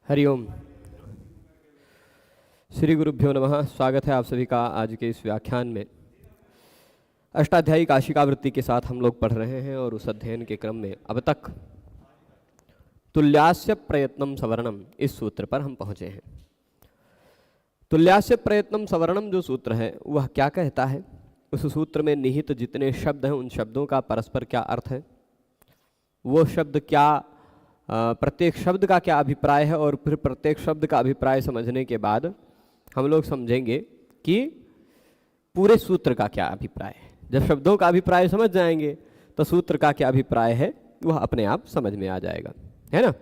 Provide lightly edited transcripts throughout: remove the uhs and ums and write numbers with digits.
हरिओम। श्री गुरुभ्यो नमः। स्वागत है आप सभी का आज के इस व्याख्यान में। अष्टाध्यायी काशिकावृत्ति के साथ हम लोग पढ़ रहे हैं और उस अध्ययन के क्रम में अब तक तुल्यास्य प्रयत्नम सवर्णम इस सूत्र पर हम पहुँचे हैं। तुल्यास्य प्रयत्नम सवर्णम जो सूत्र है वह क्या कहता है, उस सूत्र में निहित जितने शब्द हैं उन शब्दों का परस्पर क्या अर्थ है, वो शब्द क्या प्रत्येक शब्द का क्या अभिप्राय है, और फिर प्रत्येक शब्द का अभिप्राय समझने के बाद हम लोग समझेंगे कि पूरे सूत्र का क्या अभिप्राय है। जब शब्दों का अभिप्राय समझ जाएंगे तो सूत्र का क्या अभिप्राय है वह अपने आप समझ में आ जाएगा, है ना।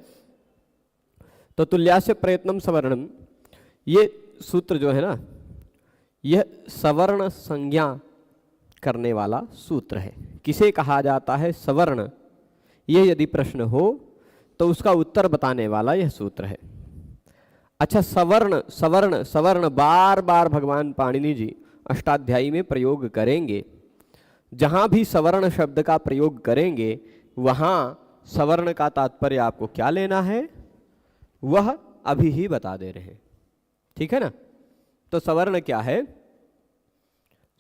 तो तुल्यास्य प्रयत्नम सवर्णम ये सूत्र जो है ना, यह सवर्ण संज्ञा करने वाला सूत्र है। किसे कहा जाता है सवर्ण, यह यदि प्रश्न हो तो उसका उत्तर बताने वाला यह सूत्र है। अच्छा, सवर्ण सवर्ण सवर्ण बार बार भगवान पाणिनि जी अष्टाध्यायी में प्रयोग करेंगे। जहाँ भी सवर्ण शब्द का प्रयोग करेंगे वहाँ सवर्ण का तात्पर्य आपको क्या लेना है वह अभी ही बता दे रहे हैं, ठीक है ना। तो सवर्ण क्या है?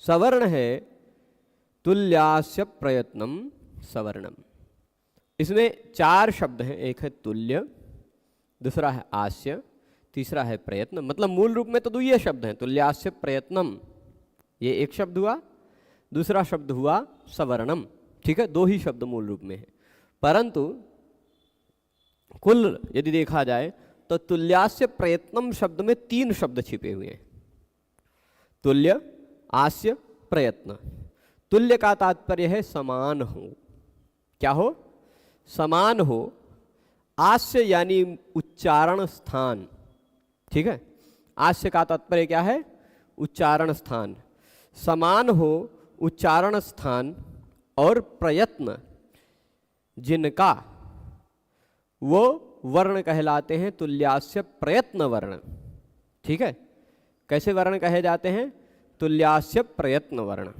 सवर्ण है तुल्यास्य प्रयत्नम सवर्णम। इसमें चार शब्द हैं, एक है तुल्य, दूसरा है आस्य, तीसरा है प्रयत्न। मतलब मूल रूप में तो दो ये शब्द हैं, तुल्यास्य प्रयत्नम ये एक शब्द हुआ, दूसरा शब्द हुआ सवर्णम, ठीक है। दो ही शब्द मूल रूप में है, परंतु कुल यदि देखा जाए तो तुल्यास्य प्रयत्नम शब्द में तीन शब्द छिपे हुए हैं, तुल्य, आस्य, प्रयत्न। तुल्य का तात्पर्य है समान हो, क्या हो? समान हो। आस्य यानी उच्चारण स्थान, ठीक है। आस्य का तात्पर्य क्या है? उच्चारण स्थान। समान हो उच्चारण स्थान और प्रयत्न जिनका, वो वर्ण कहलाते हैं तुल्यास्य प्रयत्न वर्ण, ठीक है। कैसे वर्ण कहे जाते हैं? तुल्यास्य प्रयत्न वर्ण।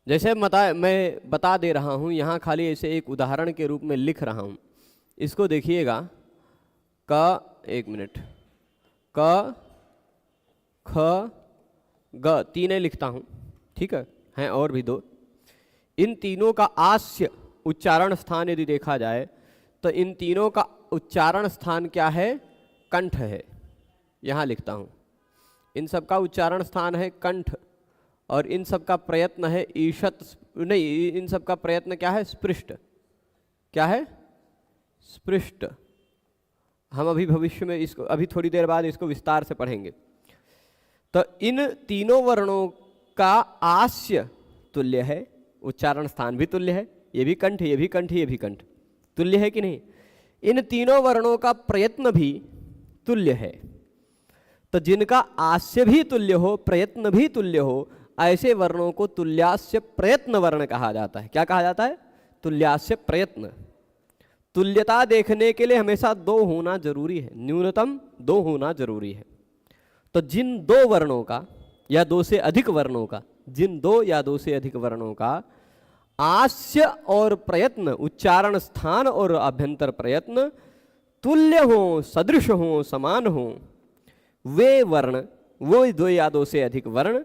जैसे मैं बता दे रहा हूँ, यहाँ खाली ऐसे एक उदाहरण के रूप में लिख रहा हूँ, इसको देखिएगा। क, एक मिनट, क ख ग तीनें लिखता हूँ, ठीक है। हैं और भी दो। इन तीनों का आस्य उच्चारण स्थान यदि देखा जाए तो इन तीनों का उच्चारण स्थान क्या है? कंठ है। यहाँ लिखता हूँ, इन सब का उच्चारण स्थान है कंठ, और इन सब का प्रयत्न है ईशत, नहीं, इन सब का प्रयत्न क्या है? स्पृष्ट। क्या है? स्पृष्ट। हम अभी भविष्य में इसको, अभी थोड़ी देर बाद इसको विस्तार से पढ़ेंगे। तो इन तीनों वर्णों का आस्य तुल्य है, उच्चारण स्थान भी तुल्य है, ये भी कंठ, ये भी कंठ, ये भी कंठ, तुल्य है कि नहीं? इन तीनों वर्णों का प्रयत्न भी तुल्य है। तो जिनका आस्य भी तुल्य हो, प्रयत्न भी तुल्य हो, ऐसे वर्णों को तुल्यास्य प्रयत्न वर्ण कहा जाता है। क्या कहा जाता है? तुल्यास्य प्रयत्न। तुल्यता देखने के लिए हमेशा दो होना जरूरी है, न्यूनतम दो होना जरूरी है। तो जिन दो वर्णों का या दो से अधिक वर्णों का, जिन दो या दो से अधिक वर्णों का आस्य और प्रयत्न, उच्चारण स्थान और अभ्यंतर प्रयत्न तुल्य हो, सदृश हो, समान हो, वे वर्ण, वो दो या दो से अधिक वर्ण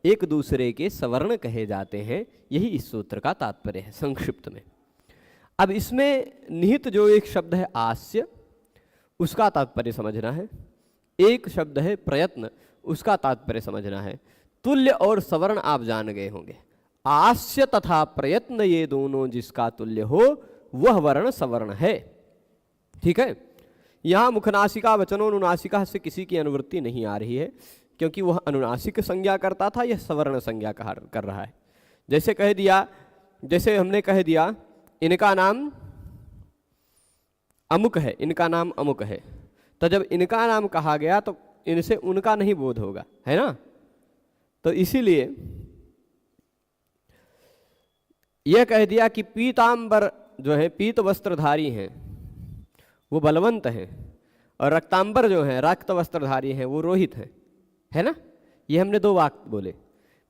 एक दूसरे के सवर्ण कहे जाते हैं। यही इस सूत्र का तात्पर्य है संक्षिप्त में। अब इसमें निहित जो एक शब्द है आस्य, उसका तात्पर्य समझना है। एक शब्द है प्रयत्न, उसका तात्पर्य समझना है। तुल्य और सवर्ण आप जान गए होंगे। आस्य तथा प्रयत्न ये दोनों जिसका तुल्य हो वह वर्ण सवर्ण है, ठीक है। यहाँ मुखनासिका वचनोनुनासिका से किसी की अनुवृत्ति नहीं आ रही है, क्योंकि वह अनुनासिक संज्ञा करता था, यह सवर्ण संज्ञा कर रहा है। जैसे कह दिया, जैसे हमने कह दिया इनका नाम अमुक है, इनका नाम अमुक है, तो जब इनका नाम कहा गया तो इनसे उनका नहीं बोध होगा, है ना। तो इसीलिए यह कह दिया कि पीतांबर जो है, पीत वस्त्रधारी हैं, वो बलवंत हैं, और रक्तांबर जो है, रक्त वस्त्रधारी हैं, वो रोहित हैं, है ना। ये हमने दो वाक्य बोले।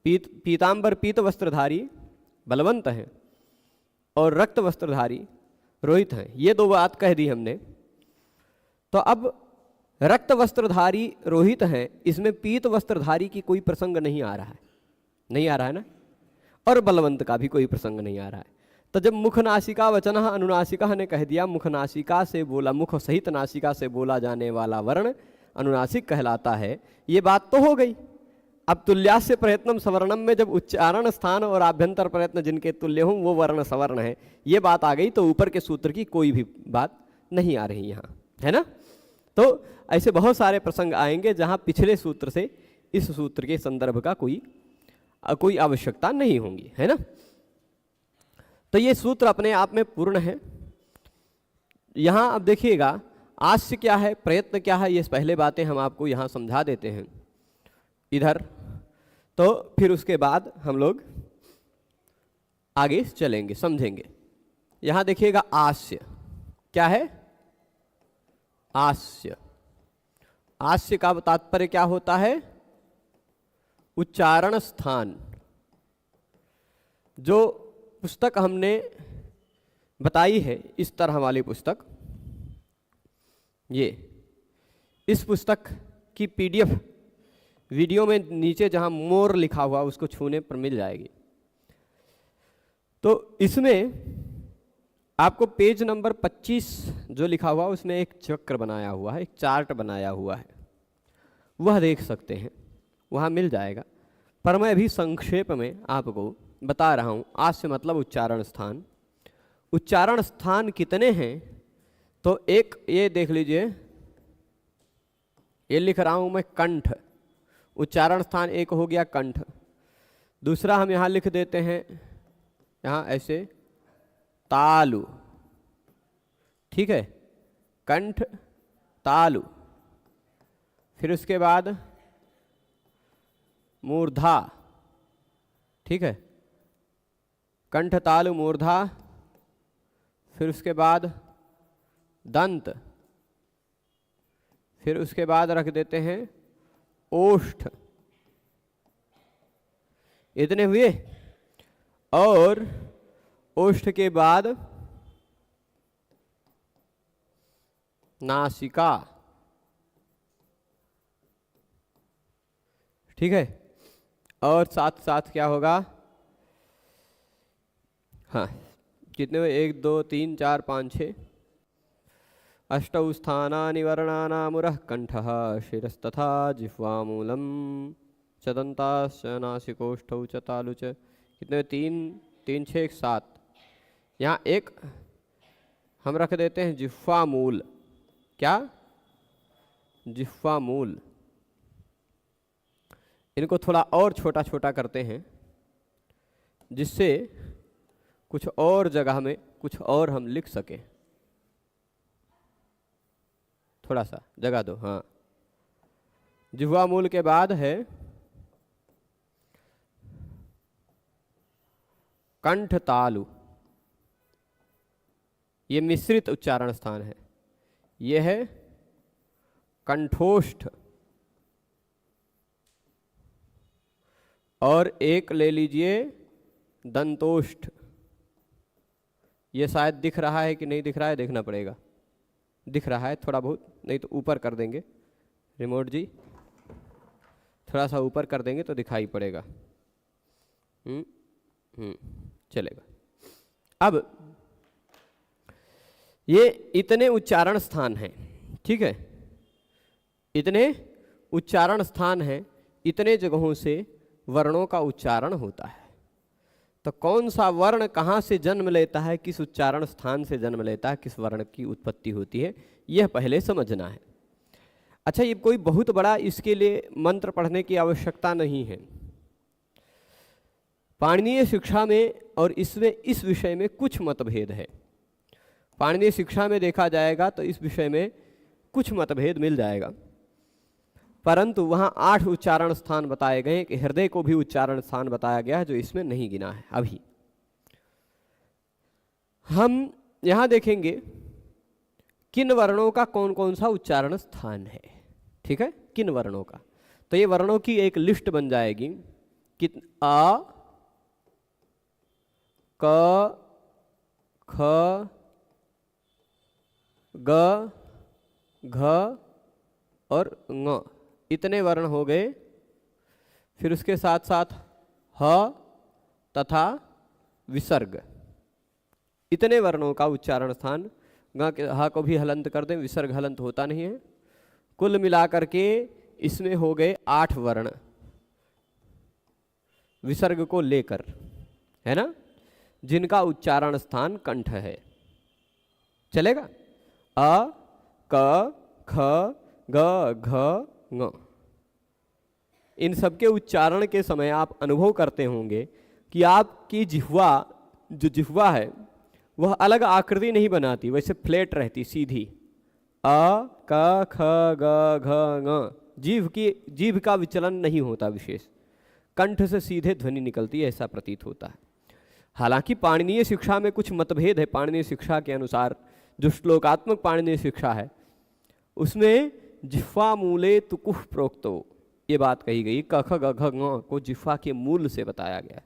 पीतांबर पीत वस्त्रधारी बलवंत हैं और रक्त वस्त्रधारी रोहित हैं, ये दो बात कह दी हमने। तो अब रक्त वस्त्रधारी रोहित है, इसमें पीत वस्त्रधारी की कोई प्रसंग नहीं आ रहा है, नहीं आ रहा है ना, और बलवंत का भी कोई प्रसंग नहीं आ रहा है। तो जब मुख नासिका वचन अनुनासिका ने कह दिया, मुख नासिका से बोला, मुख सहित नासिका से बोला जाने वाला वर्ण अनुनासिक कहलाता है, ये बात तो हो गई। अब तुल्यास्य प्रयत्नम सवर्णम में जब उच्चारण स्थान और आभ्यंतर प्रयत्न जिनके तुल्य हों वो वर्ण सवर्ण है, ये बात आ गई, तो ऊपर के सूत्र की कोई भी बात नहीं आ रही यहाँ, है ना। तो ऐसे बहुत सारे प्रसंग आएंगे जहाँ पिछले सूत्र से इस सूत्र के संदर्भ का कोई आवश्यकता नहीं होगी, है ना। तो ये सूत्र अपने आप में पूर्ण है। यहाँ अब देखिएगा आस्य क्या है, प्रयत्न क्या है, ये पहले बातें हम आपको यहाँ समझा देते हैं इधर, तो फिर उसके बाद हम लोग आगे चलेंगे, समझेंगे। यहाँ देखिएगा आस्य क्या है, आस्य, आस्य का तात्पर्य क्या होता है, उच्चारण स्थान। जो पुस्तक हमने बताई है इस तरह वाली पुस्तक, ये इस पुस्तक की पीडीएफ वीडियो में नीचे जहां मोर लिखा हुआ उसको छूने पर मिल जाएगी। तो इसमें आपको पेज नंबर 25 जो लिखा हुआ उसमें एक चक्र बनाया हुआ है, एक चार्ट बनाया हुआ है, वह देख सकते हैं, वहाँ मिल जाएगा। पर मैं अभी संक्षेप में आपको बता रहा हूँ। आस्य मतलब उच्चारण स्थान। उच्चारण स्थान कितने हैं, तो एक ये देख लीजिए, ये लिख रहा हूँ मैं कंठ, उच्चारण स्थान एक हो गया कंठ। दूसरा हम यहाँ लिख देते हैं, यहाँ ऐसे तालु, ठीक है, कंठ तालु। फिर उसके बाद मूर्धा, ठीक है, कंठ तालु मूर्धा। फिर उसके बाद दंत, फिर उसके बाद रख देते हैं ओष्ठ। इतने हुए, और ओष्ठ के बाद नासिका, ठीक है, और साथ साथ क्या होगा, हाँ कितने हुए, 1 2 3 4 5 6 अष्टौ स्थानानि वर्णानामुरः कंठः शिरस्तथा जिह्वामूलम् चदन्ताश्च नासिकोष्ठौ च तालु च। कितने हुए, 3 3 6 7। यहाँ एक हम रख देते हैं जिह्वामूल। क्या, जिह्वामूल। इनको थोड़ा और छोटा छोटा करते हैं जिससे कुछ और जगह में कुछ और हम लिख सकें। थोड़ा सा जगह दो, हाँ। जिह्वा मूल के बाद है कंठ तालु, ये मिश्रित उच्चारण स्थान है। ये है कंठोष्ठ, और एक ले लीजिए दंतोष्ठ। ये शायद दिख रहा है कि नहीं दिख रहा है, देखना पड़ेगा। दिख रहा है थोड़ा बहुत, नहीं तो ऊपर कर देंगे रिमोट जी, थोड़ा सा ऊपर कर देंगे तो दिखाई पड़ेगा। चलेगा। अब ये इतने उच्चारण स्थान हैं, ठीक है, इतने उच्चारण स्थान हैं, इतने जगहों से वर्णों का उच्चारण होता है। तो कौन सा वर्ण कहाँ से जन्म लेता है, किस उच्चारण स्थान से जन्म लेता है, किस वर्ण की उत्पत्ति होती है, यह पहले समझना है। अच्छा, ये कोई बहुत बड़ा इसके लिए मंत्र पढ़ने की आवश्यकता नहीं है। पाणिनीय शिक्षा में और इसमें इस विषय में कुछ मतभेद है। पाणिनीय शिक्षा में देखा जाएगा तो इस विषय में कुछ मतभेद मिल जाएगा, परंतु वहाँ 8 उच्चारण स्थान बताए गए कि हृदय को भी उच्चारण स्थान बताया गया है जो इसमें नहीं गिना है। अभी हम यहाँ देखेंगे किन वर्णों का कौन कौन सा उच्चारण स्थान है, ठीक है, किन वर्णों का। तो ये वर्णों की एक लिस्ट बन जाएगी कि आ, क, ख, ग, घ और ङ, इतने वर्ण हो गए। फिर उसके साथ साथ ह तथा विसर्ग, इतने वर्णों का उच्चारण स्थान। ग के ह को भी हलंत कर दें, विसर्ग हलंत होता नहीं है। कुल मिलाकर के इसमें हो गए 8 वर्ण विसर्ग को लेकर, है ना, जिनका उच्चारण स्थान कंठ है। चलेगा? अ, क, ख, ग, घ, ङ। इन सबके उच्चारण के समय आप अनुभव करते होंगे कि आपकी जिह्वा, जो जिह्वा है वह अलग आकृति नहीं बनाती, वैसे फ्लैट रहती, सीधी। अ, क, ख, ग, घ, ङ। जीभ का विचलन नहीं होता विशेष, कंठ से सीधे ध्वनि निकलती है, ऐसा प्रतीत होता है। हालांकि पाणिनीय शिक्षा में कुछ मतभेद है। पाणिनीय शिक्षा के अनुसार, जो श्लोकात्मक पाणिनीय शिक्षा है, उसमें जिह्वा मूले तुकुह प्रोक्तो, ये बात कही गई, क, ख, ग, घ, ङ को जिह्वा के मूल से बताया गया है।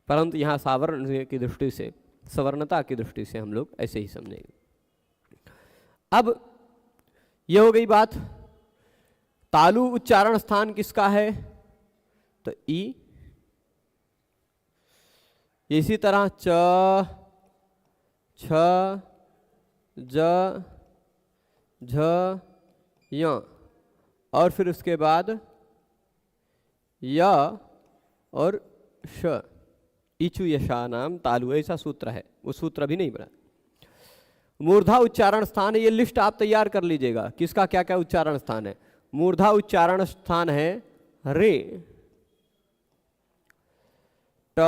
परंतु यहाँ सावर्ण की दृष्टि से, सवर्णता की दृष्टि से हम लोग ऐसे ही समझेंगे। अब ये हो गई बात। तालु उच्चारण स्थान किसका है? तो ई। इसी तरह च, छ, ज, झ, य, और फिर उसके बाद य और श। इचु यशा नाम तालु, ऐसा सूत्र है, वो सूत्र भी नहीं बना। मूर्धा उच्चारण स्थान, ये लिस्ट आप तैयार कर लीजिएगा, किसका क्या क्या उच्चारण स्थान है। मूर्धा उच्चारण स्थान है रे, ट,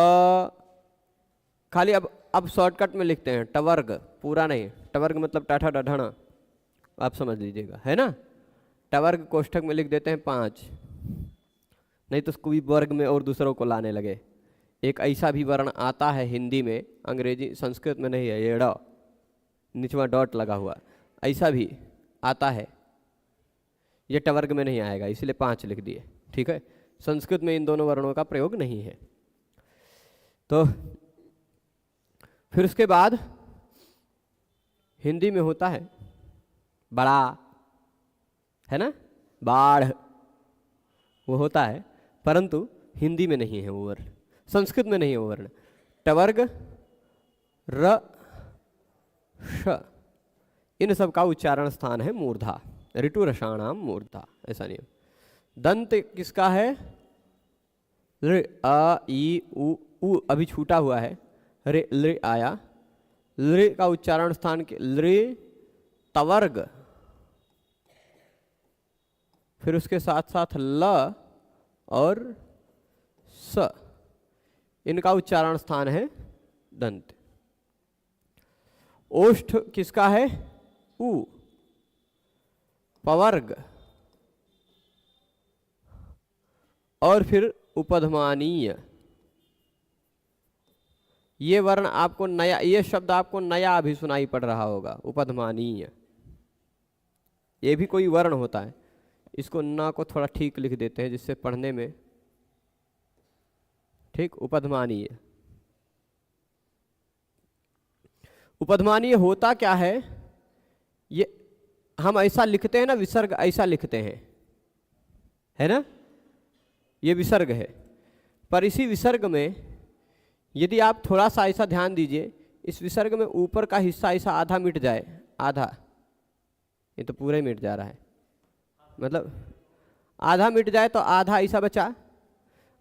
खाली अब शॉर्टकट में लिखते हैं टवर्ग, पूरा नहीं। टवर्ग मतलब टाठा डढ़ना, आप समझ लीजिएगा, है ना। टवर्ग कोष्ठक में लिख देते हैं 5, नहीं तो कोई वर्ग में और दूसरों को लाने लगे। एक ऐसा भी वर्ण आता है हिंदी में, अंग्रेजी संस्कृत में नहीं है, ये ड, नीचवा डॉट लगा हुआ, ऐसा भी आता है, ये टवर्ग में नहीं आएगा, इसलिए 5 लिख दिए, ठीक है। संस्कृत में इन दोनों वर्णों का प्रयोग नहीं है। तो फिर उसके बाद हिंदी में होता है बड़ा, है ना, बाढ़, वो होता है, परंतु हिंदी में नहीं है वो वर्ण, संस्कृत में नहीं है वो वर्ण। टवर्ग, र, श, इन सब का उच्चारण स्थान है मूर्धा, ऋतु रसाणाम मूर्धा, ऐसा नहीं। दंत किसका है? ऋ, अ, ई, उ अभी छूटा हुआ है, रे, लृ आया, लृ का उच्चारण स्थान के लृ, तवर्ग, फिर उसके साथ साथ ल और स, इनका उच्चारण स्थान है दंत। ओष्ठ किसका है? उ, पवर्ग, और फिर उपधमानीय। ये वर्ण आपको नया, ये शब्द आपको नया अभी सुनाई पड़ रहा होगा, उपधमानीय। ये भी कोई वर्ण होता है, इसको ना को थोड़ा ठीक लिख देते हैं जिससे पढ़ने में ठीक। उपधमानीय, उपधमानीय होता क्या है? ये हम ऐसा लिखते हैं ना, विसर्ग ऐसा लिखते हैं, है ना, ये विसर्ग है। पर इसी विसर्ग में यदि आप थोड़ा सा ऐसा ध्यान दीजिए, इस विसर्ग में ऊपर का हिस्सा ऐसा आधा मिट जाए, आधा, ये तो पूरा ही मिट जा रहा है, मतलब आधा मिट जाए तो आधा ऐसा बचा,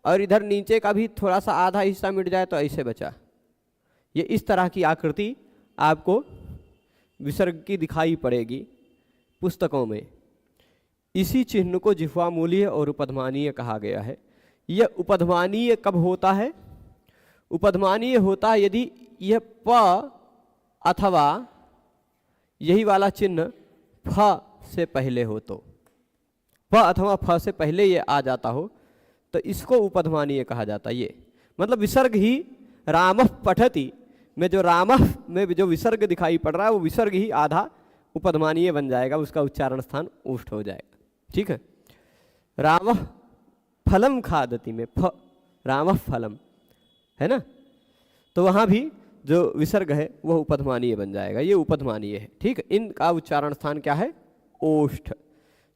और इधर नीचे का भी थोड़ा सा आधा हिस्सा मिट जाए तो ऐसे बचा। ये इस तरह की आकृति आपको विसर्ग की दिखाई पड़ेगी पुस्तकों में। इसी चिन्ह को जिह्वामूलीय और उपधमानीय कहा गया है। यह उपधमानीय कब होता है? उपधमानीय होता है यदि यह प अथवा यही वाला चिन्ह फ से पहले हो तो, प अथवा फ से पहले ये आ जाता हो तो इसको उपधमानीय कहा जाता है। ये मतलब विसर्ग ही रामः पठति में जो रामः में जो विसर्ग दिखाई पड़ रहा है वो विसर्ग ही आधा उपधमानीय बन जाएगा, उसका उच्चारण स्थान ऊष्ठ हो जाएगा, ठीक है। रामः फलम खादति में फ, रामः फलम, है ना, तो वहाँ भी जो विसर्ग है वह उपधमानीय बन जाएगा, ये उपधमानीय है, ठीक है। इनका उच्चारण स्थान क्या है? ओष्ठ।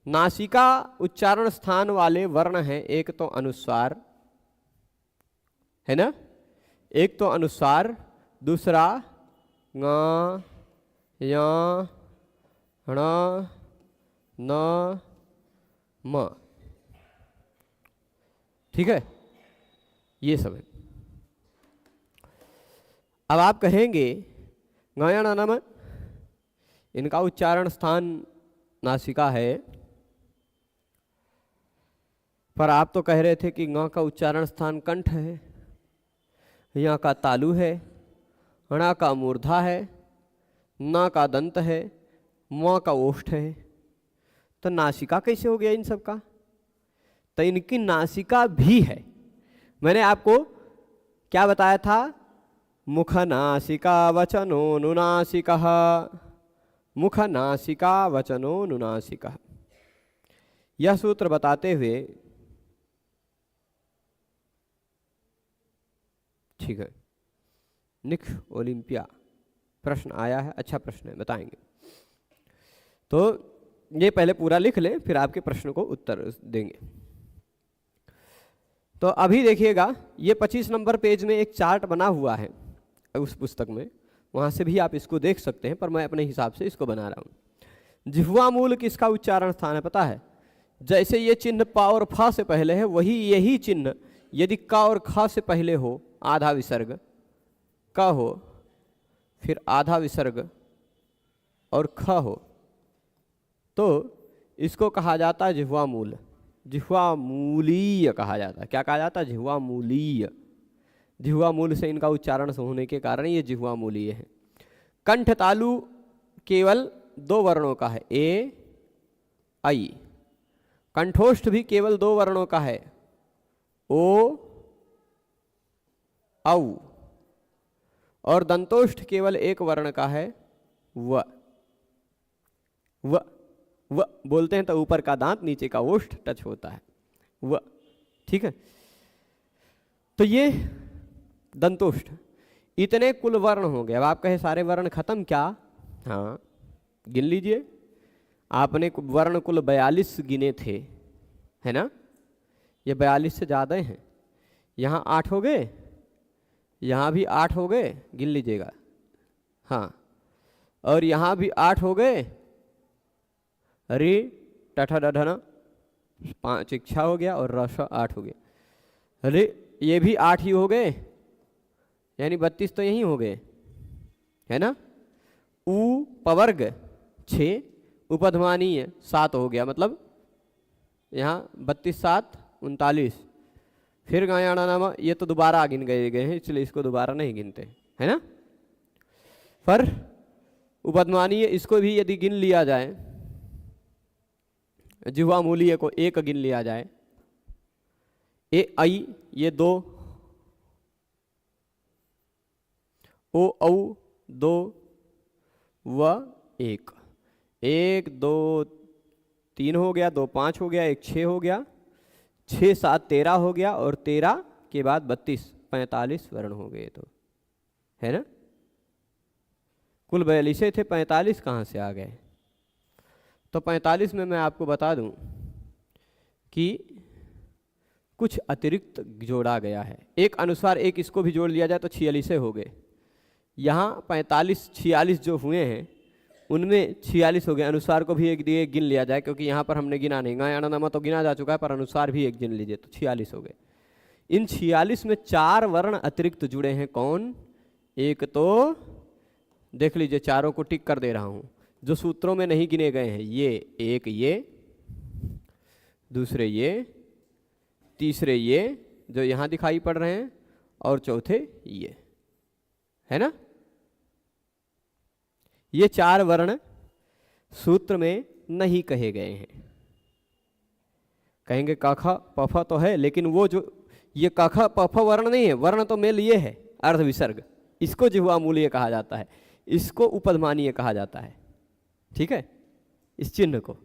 नासिका उच्चारण स्थान वाले वर्ण हैं, एक तो अनुस्वार है ना, एक तो अनुस्वार, दूसरा ङ, य, ण, न, म। ठीक है, ये सब है। अब आप कहेंगे ङ, य, ण, न, म, इनका उच्चारण स्थान नासिका है, पर आप तो कह रहे थे कि ङ का उच्चारण स्थान कंठ है, य का तालु है, ण का मूर्धा है, न का दंत है, म का ओष्ठ है। तो नासिका कैसे हो गया इन सब का? तो इनकी नासिका भी है। मैंने आपको क्या बताया था? मुख नासिका वचनो नुनासिकः, मुख नासिका वचनो नुनासिकः। यह सूत्र बताते हुए, ठीक है, निक्ष ओलंपिया प्रश्न आया है, अच्छा प्रश्न है, बताएंगे। तो ये पहले पूरा लिख लें, फिर आपके प्रश्न को उत्तर देंगे। तो अभी देखिएगा, ये 25 नंबर पेज में एक चार्ट बना हुआ है उस पुस्तक में, वहाँ से भी आप इसको देख सकते हैं, पर मैं अपने हिसाब से इसको बना रहा हूँ। जिह्वा मूल किसका उच्चारण स्थान है पता है? जैसे ये चिन्ह प और फ से पहले है, वही यही चिन्ह यदि क और ख से पहले हो, आधा विसर्ग क हो, फिर आधा विसर्ग और ख हो, तो इसको कहा जाता है जिह्वा मूल, जिह्वा मूलीय कहा जाता है। क्या कहा जाता है? जिह्वा मूलीय। जिह्वा मूल से इनका उच्चारण होने के कारण ये जिह्वा मूलीय है। कंठ तालु केवल 2 वर्णों का है, ए आई। कंठोष्ठ भी केवल 2 वर्णों का है, ओ औ। और दंतोष्ठ केवल 1 वर्ण का है, व। व बोलते हैं तो ऊपर का दांत नीचे का ओष्ठ टच होता है, व। ठीक है, तो ये दंतोष्ठ। इतने कुल वर्ण हो गए। अब आप कहे सारे वर्ण खत्म क्या? हाँ, गिन लीजिए। आपने वर्ण कुल 42 गिने थे, है ना? ये 42 से ज़्यादा हैं। यहाँ 8 हो गए, यहाँ भी 8 हो गए, गिन लीजिएगा। हाँ, और यहाँ भी 8 हो गए, रे टठा डढना 5 इच्छा हो गया, और रस 8 हो गया। रे ये भी 8 ही हो गए, यानी 32 तो यही हो गए, है ना? उ पवर्ग 6, उपध्मानीय 7 हो गया, मतलब यहाँ 32 7 39। फिर गायाना नामा, ये तो दोबारा गिन गए हैं, इसलिए इसको दोबारा नहीं गिनते, है ना? पर उपध्मानीय इसको भी यदि गिन लिया जाए, जिह्वा मूलीय को 1 गिन लिया जाए, ए आई ये 2, ओ औ 2, व 1। 1 2 3 हो गया, 2 5 हो गया, 1 6 हो गया, 6 7 13 हो गया, और 13 के बाद 32 45 वर्ण हो गए, तो है ना? कुल 42 थे, 45 कहाँ से आ गए? तो 45 में मैं आपको बता दूं कि कुछ अतिरिक्त जोड़ा गया है। एक अनुसार एक इसको भी जोड़ लिया जाए तो 46 हो गए। यहाँ 45 46 जो हुए हैं उनमें 46 हो गए। अनुसार को भी एक दिए गिन लिया जाए, क्योंकि यहाँ पर हमने गिना नहीं, गायाना नामा तो गिना जा चुका है, पर अनुसार भी एक गिन लीजिए तो 46 हो गए। इन 46 में 4 वर्ण अतिरिक्त जुड़े हैं। कौन? एक तो देख लीजिए, चारों को टिक कर दे रहा हूँ, जो सूत्रों में नहीं गिने गए हैं। ये एक, ये दूसरे, ये तीसरे, ये जो यहाँ दिखाई पड़ रहे हैं, और चौथे ये, है ना? ये 4 वर्ण सूत्र में नहीं कहे गए हैं। कहेंगे क ख प फ तो है, लेकिन वो जो ये क ख प फ वर्ण नहीं है, वर्ण तो मेल ये है, अर्ध विसर्ग। इसको जिह्वा मूलीय कहा जाता है, इसको उपध्मानीय कहा जाता है। ठीक है, इस चिन्ह को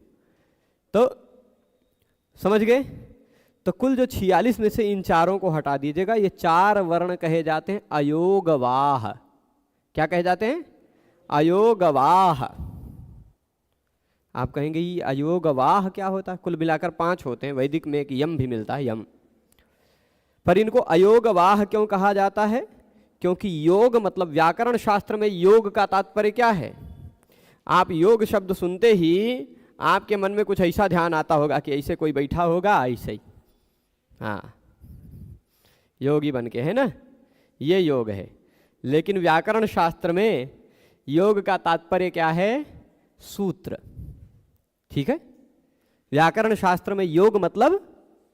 तो समझ गए। तो कुल जो 46 में से इन चारों को हटा दीजिएगा। ये 4 वर्ण कहे जाते हैं अयोगवाह। क्या कहे जाते हैं? अयोगवाह। आप कहेंगे ये अयोगवाह क्या होता है? कुल मिलाकर 5 होते हैं, वैदिक में एक यम भी मिलता है, यम। पर इनको अयोगवाह क्यों कहा जाता है? क्योंकि योग मतलब व्याकरण शास्त्र में योग का तात्पर्य क्या है? आप योग शब्द सुनते ही आपके मन में कुछ ऐसा ध्यान आता होगा कि ऐसे कोई बैठा होगा, ऐसे ही, हाँ, योगी बन के, है ना, ये योग है। लेकिन व्याकरण शास्त्र में योग का तात्पर्य क्या है? सूत्र। ठीक है, व्याकरण शास्त्र में योग मतलब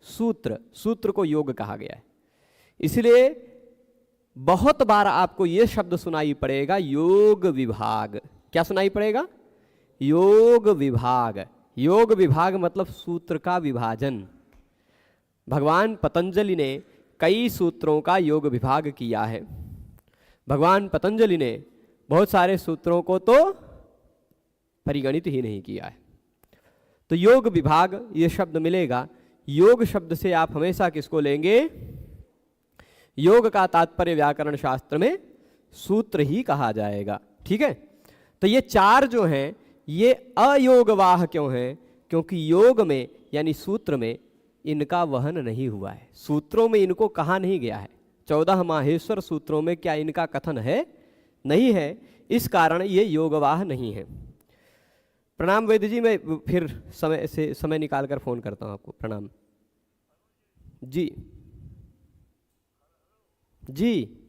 सूत्र, सूत्र को योग कहा गया है। इसलिए बहुत बार आपको यह शब्द सुनाई पड़ेगा, योग विभाग। क्या सुनाई पड़ेगा? योग विभाग। योग विभाग मतलब सूत्र का विभाजन। भगवान पतंजलि ने कई सूत्रों का योग विभाग किया है। भगवान पतंजलि ने बहुत सारे सूत्रों को तो परिगणित ही नहीं किया है। तो योग विभाग ये शब्द मिलेगा। योग शब्द से आप हमेशा किसको लेंगे? योग का तात्पर्य व्याकरण शास्त्र में सूत्र ही कहा जाएगा। ठीक है, तो ये 4 जो हैं ये अयोगवाह क्यों हैं? क्योंकि योग में यानी सूत्र में इनका वहन नहीं हुआ है, सूत्रों में इनको कहा नहीं गया है। 14 माहेश्वर सूत्रों में क्या इनका कथन है? नहीं है। इस कारण ये योगवाह नहीं है। प्रणाम वैद्य जी, मैं फिर समय निकाल कर फोन करता हूँ आपको। प्रणाम जी। जी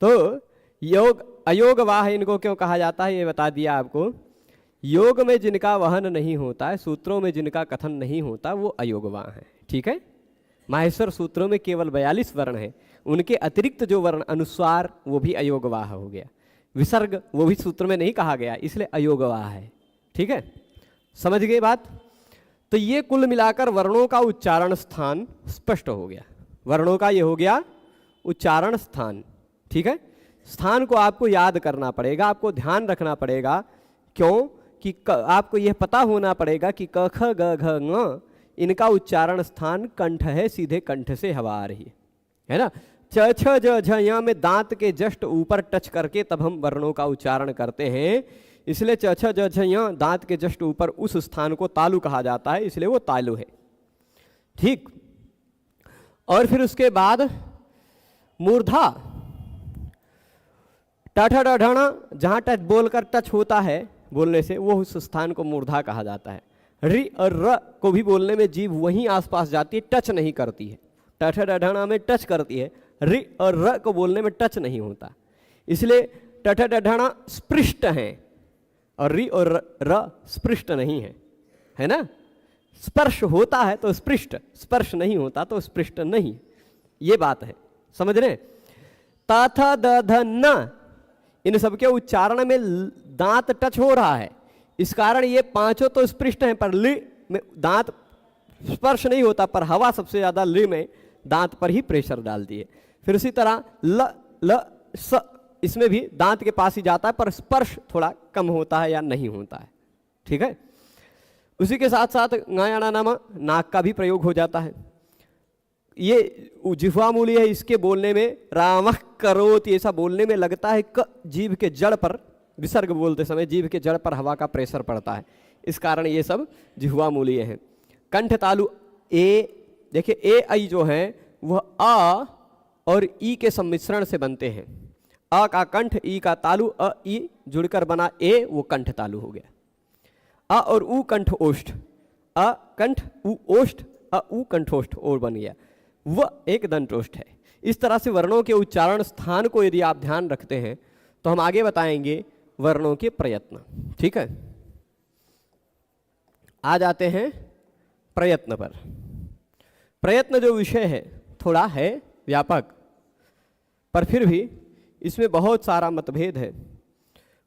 तो योग अयोगवाह इनको क्यों कहा जाता है ये बता दिया आपको। योग में जिनका वहन नहीं होता है, सूत्रों में जिनका कथन नहीं होता, वो अयोगवाह है। ठीक है, माहेश्वर सूत्रों में केवल 42 वर्ण है, उनके अतिरिक्त जो वर्ण अनुस्वार वो भी अयोगवाह हो गया। विसर्ग वो भी सूत्र में नहीं कहा गया, इसलिए अयोगवाह है। ठीक है, समझ गए बात? तो ये कुल मिलाकर वर्णों का उच्चारण स्थान स्पष्ट हो गया। वर्णों का ये हो गया उच्चारण स्थान। ठीक है, स्थान को आपको याद करना पड़ेगा, आपको ध्यान रखना पड़ेगा। क्यों कि आपको यह पता होना पड़ेगा कि क ख ग घ ङ इनका उच्चारण स्थान कंठ है, सीधे कंठ से हवा आ रही है ना। च छ ज झ य में दांत के जस्ट ऊपर टच करके तब हम वर्णों का उच्चारण करते हैं, इसलिए च छ ज झ य दांत के जस्ट ऊपर उस स्थान को तालु कहा जाता है, इसलिए वो तालु है। ठीक, और फिर उसके बाद मूर्धा, टठ डढ़ना, जहाँ टच बोलकर टच होता है बोलने से, वो उस स्थान को मूर्धा कहा जाता है। रि और र को भी बोलने में जीभ वहीं आसपास जाती है, टच नहीं करती है। टठ डढ़ना में टच करती है, रि और र को बोलने में टच नहीं होता, इसलिए टठ डढ़ना स्पृष्ट हैं और रि और र स्पृष्ट नहीं है, है ना। स्पर्श होता है तो स्पृष्ट, स्पर्श नहीं होता तो स्पृष्ट नहीं, ये बात है, समझ रहे। ता था द ध न, इन सबके उच्चारण में दांत टच हो रहा है, इस कारण ये पांचों तो स्पृष्ट हैं, पर लि में दांत स्पर्श नहीं होता, पर हवा सबसे ज्यादा लि में दांत पर ही प्रेशर डालती है। फिर इसी तरह ल ल स, इसमें भी दांत के पास ही जाता है, पर स्पर्श थोड़ा कम होता है या नहीं होता है। ठीक है, उसी के साथ साथ गायाना नामा नाक का भी प्रयोग हो जाता है। ये जिह्वा मूली है, इसके बोलने में रामः करोति ऐसा बोलने में लगता है क जीभ के जड़ पर, विसर्ग बोलते समय जीभ के जड़ पर हवा का प्रेशर पड़ता है, इस कारण ये सब जिह्वा मूलीय हैं। कंठ तालु ए, देखिए ए आई जो है वह अ और ई के सम्मिश्रण से बनते हैं। अ का कंठ, ई का तालु, अ ई जुड़कर बना ए, वो कंठ तालु हो गया। अ और उ कंठ ओष्ठ, अ कंठ उ ओष्ठ, अ उ कंठोष्ठ और बन गया। व एक दंतोष्ठ है। इस तरह से वर्णों के उच्चारण स्थान को यदि आप ध्यान रखते हैं तो हम आगे बताएंगे वर्णों के प्रयत्न। ठीक है, आ जाते हैं प्रयत्न पर। प्रयत्न जो विषय है थोड़ा है व्यापक, पर फिर भी इसमें बहुत सारा मतभेद है,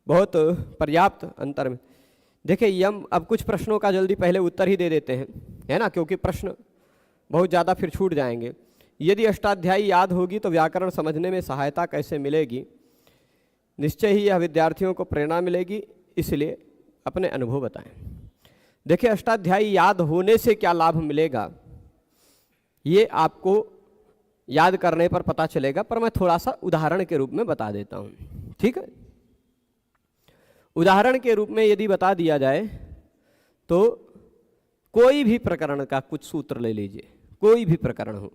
बहुत पर्याप्त अंतर में। देखिए हम अब कुछ प्रश्नों का जल्दी पहले उत्तर ही दे देते हैं, है ना, क्योंकि प्रश्न बहुत ज़्यादा फिर छूट जाएंगे। यदि अष्टाध्यायी याद होगी तो व्याकरण समझने में सहायता कैसे मिलेगी? निश्चय ही यह विद्यार्थियों को प्रेरणा मिलेगी, इसलिए अपने अनुभव बताएं। देखिए अष्टाध्यायी याद होने से क्या लाभ मिलेगा ये आपको याद करने पर पता चलेगा, पर मैं थोड़ा सा उदाहरण के रूप में बता देता हूँ। ठीक है, उदाहरण के रूप में यदि बता दिया जाए तो कोई भी प्रकरण का कुछ सूत्र ले लीजिए, कोई भी प्रकरण हो,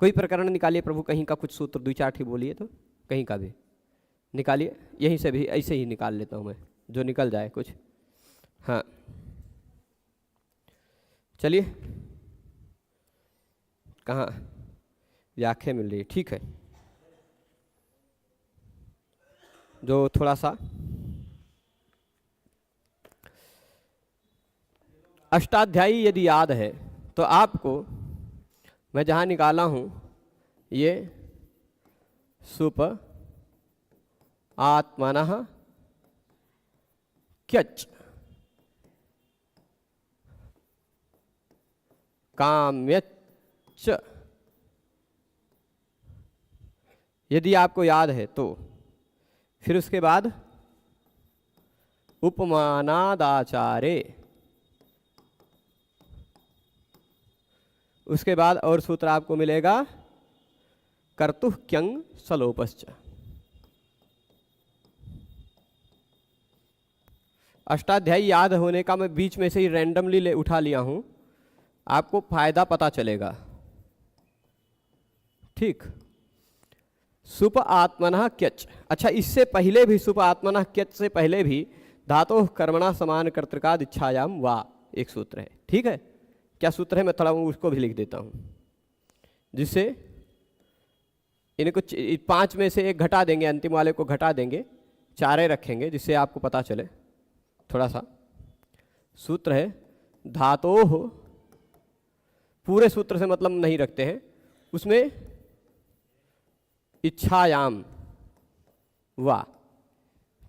कोई प्रकरण निकालिए प्रभु, कहीं का कुछ सूत्र 2-4 ठीक बोलिए तो कहीं का भी निकालिए, यहीं से भी ऐसे ही निकाल लेता हूँ मैं, जो निकल जाए कुछ। हाँ चलिए, कहाँ व्याख्या मिल रही है? ठीक है, जो थोड़ा सा अष्टाध्यायी यदि याद है तो आपको मैं जहाँ निकाला हूँ ये सुप आत्मनः क्यच काम्यच, यदि आपको याद है तो फिर उसके बाद उपमानादाचारे, उसके बाद और सूत्र आपको मिलेगा कर्तुः क्यंग सलोपश्च। अष्टाध्यायी याद होने का मैं बीच में से ही रैंडमली ले उठा लिया हूं, आपको फायदा पता चलेगा। ठीक, सुप आत्मनः क्यच। अच्छा, इससे पहले भी सुप आत्मनः क्यच से पहले भी धातोः कर्मणा समान कर्तृकाद इच्छायाम वा एक सूत्र है। ठीक है, क्या सूत्र है मैं थोड़ा उसको भी लिख देता हूं, जिससे इनको 5 में से एक घटा देंगे, अंतिम वाले को घटा देंगे, 4 रखेंगे, जिससे आपको पता चले थोड़ा सा। सूत्र है धातोः, पूरे सूत्र से मतलब नहीं रखते हैं, उसमें इच्छायाम वा,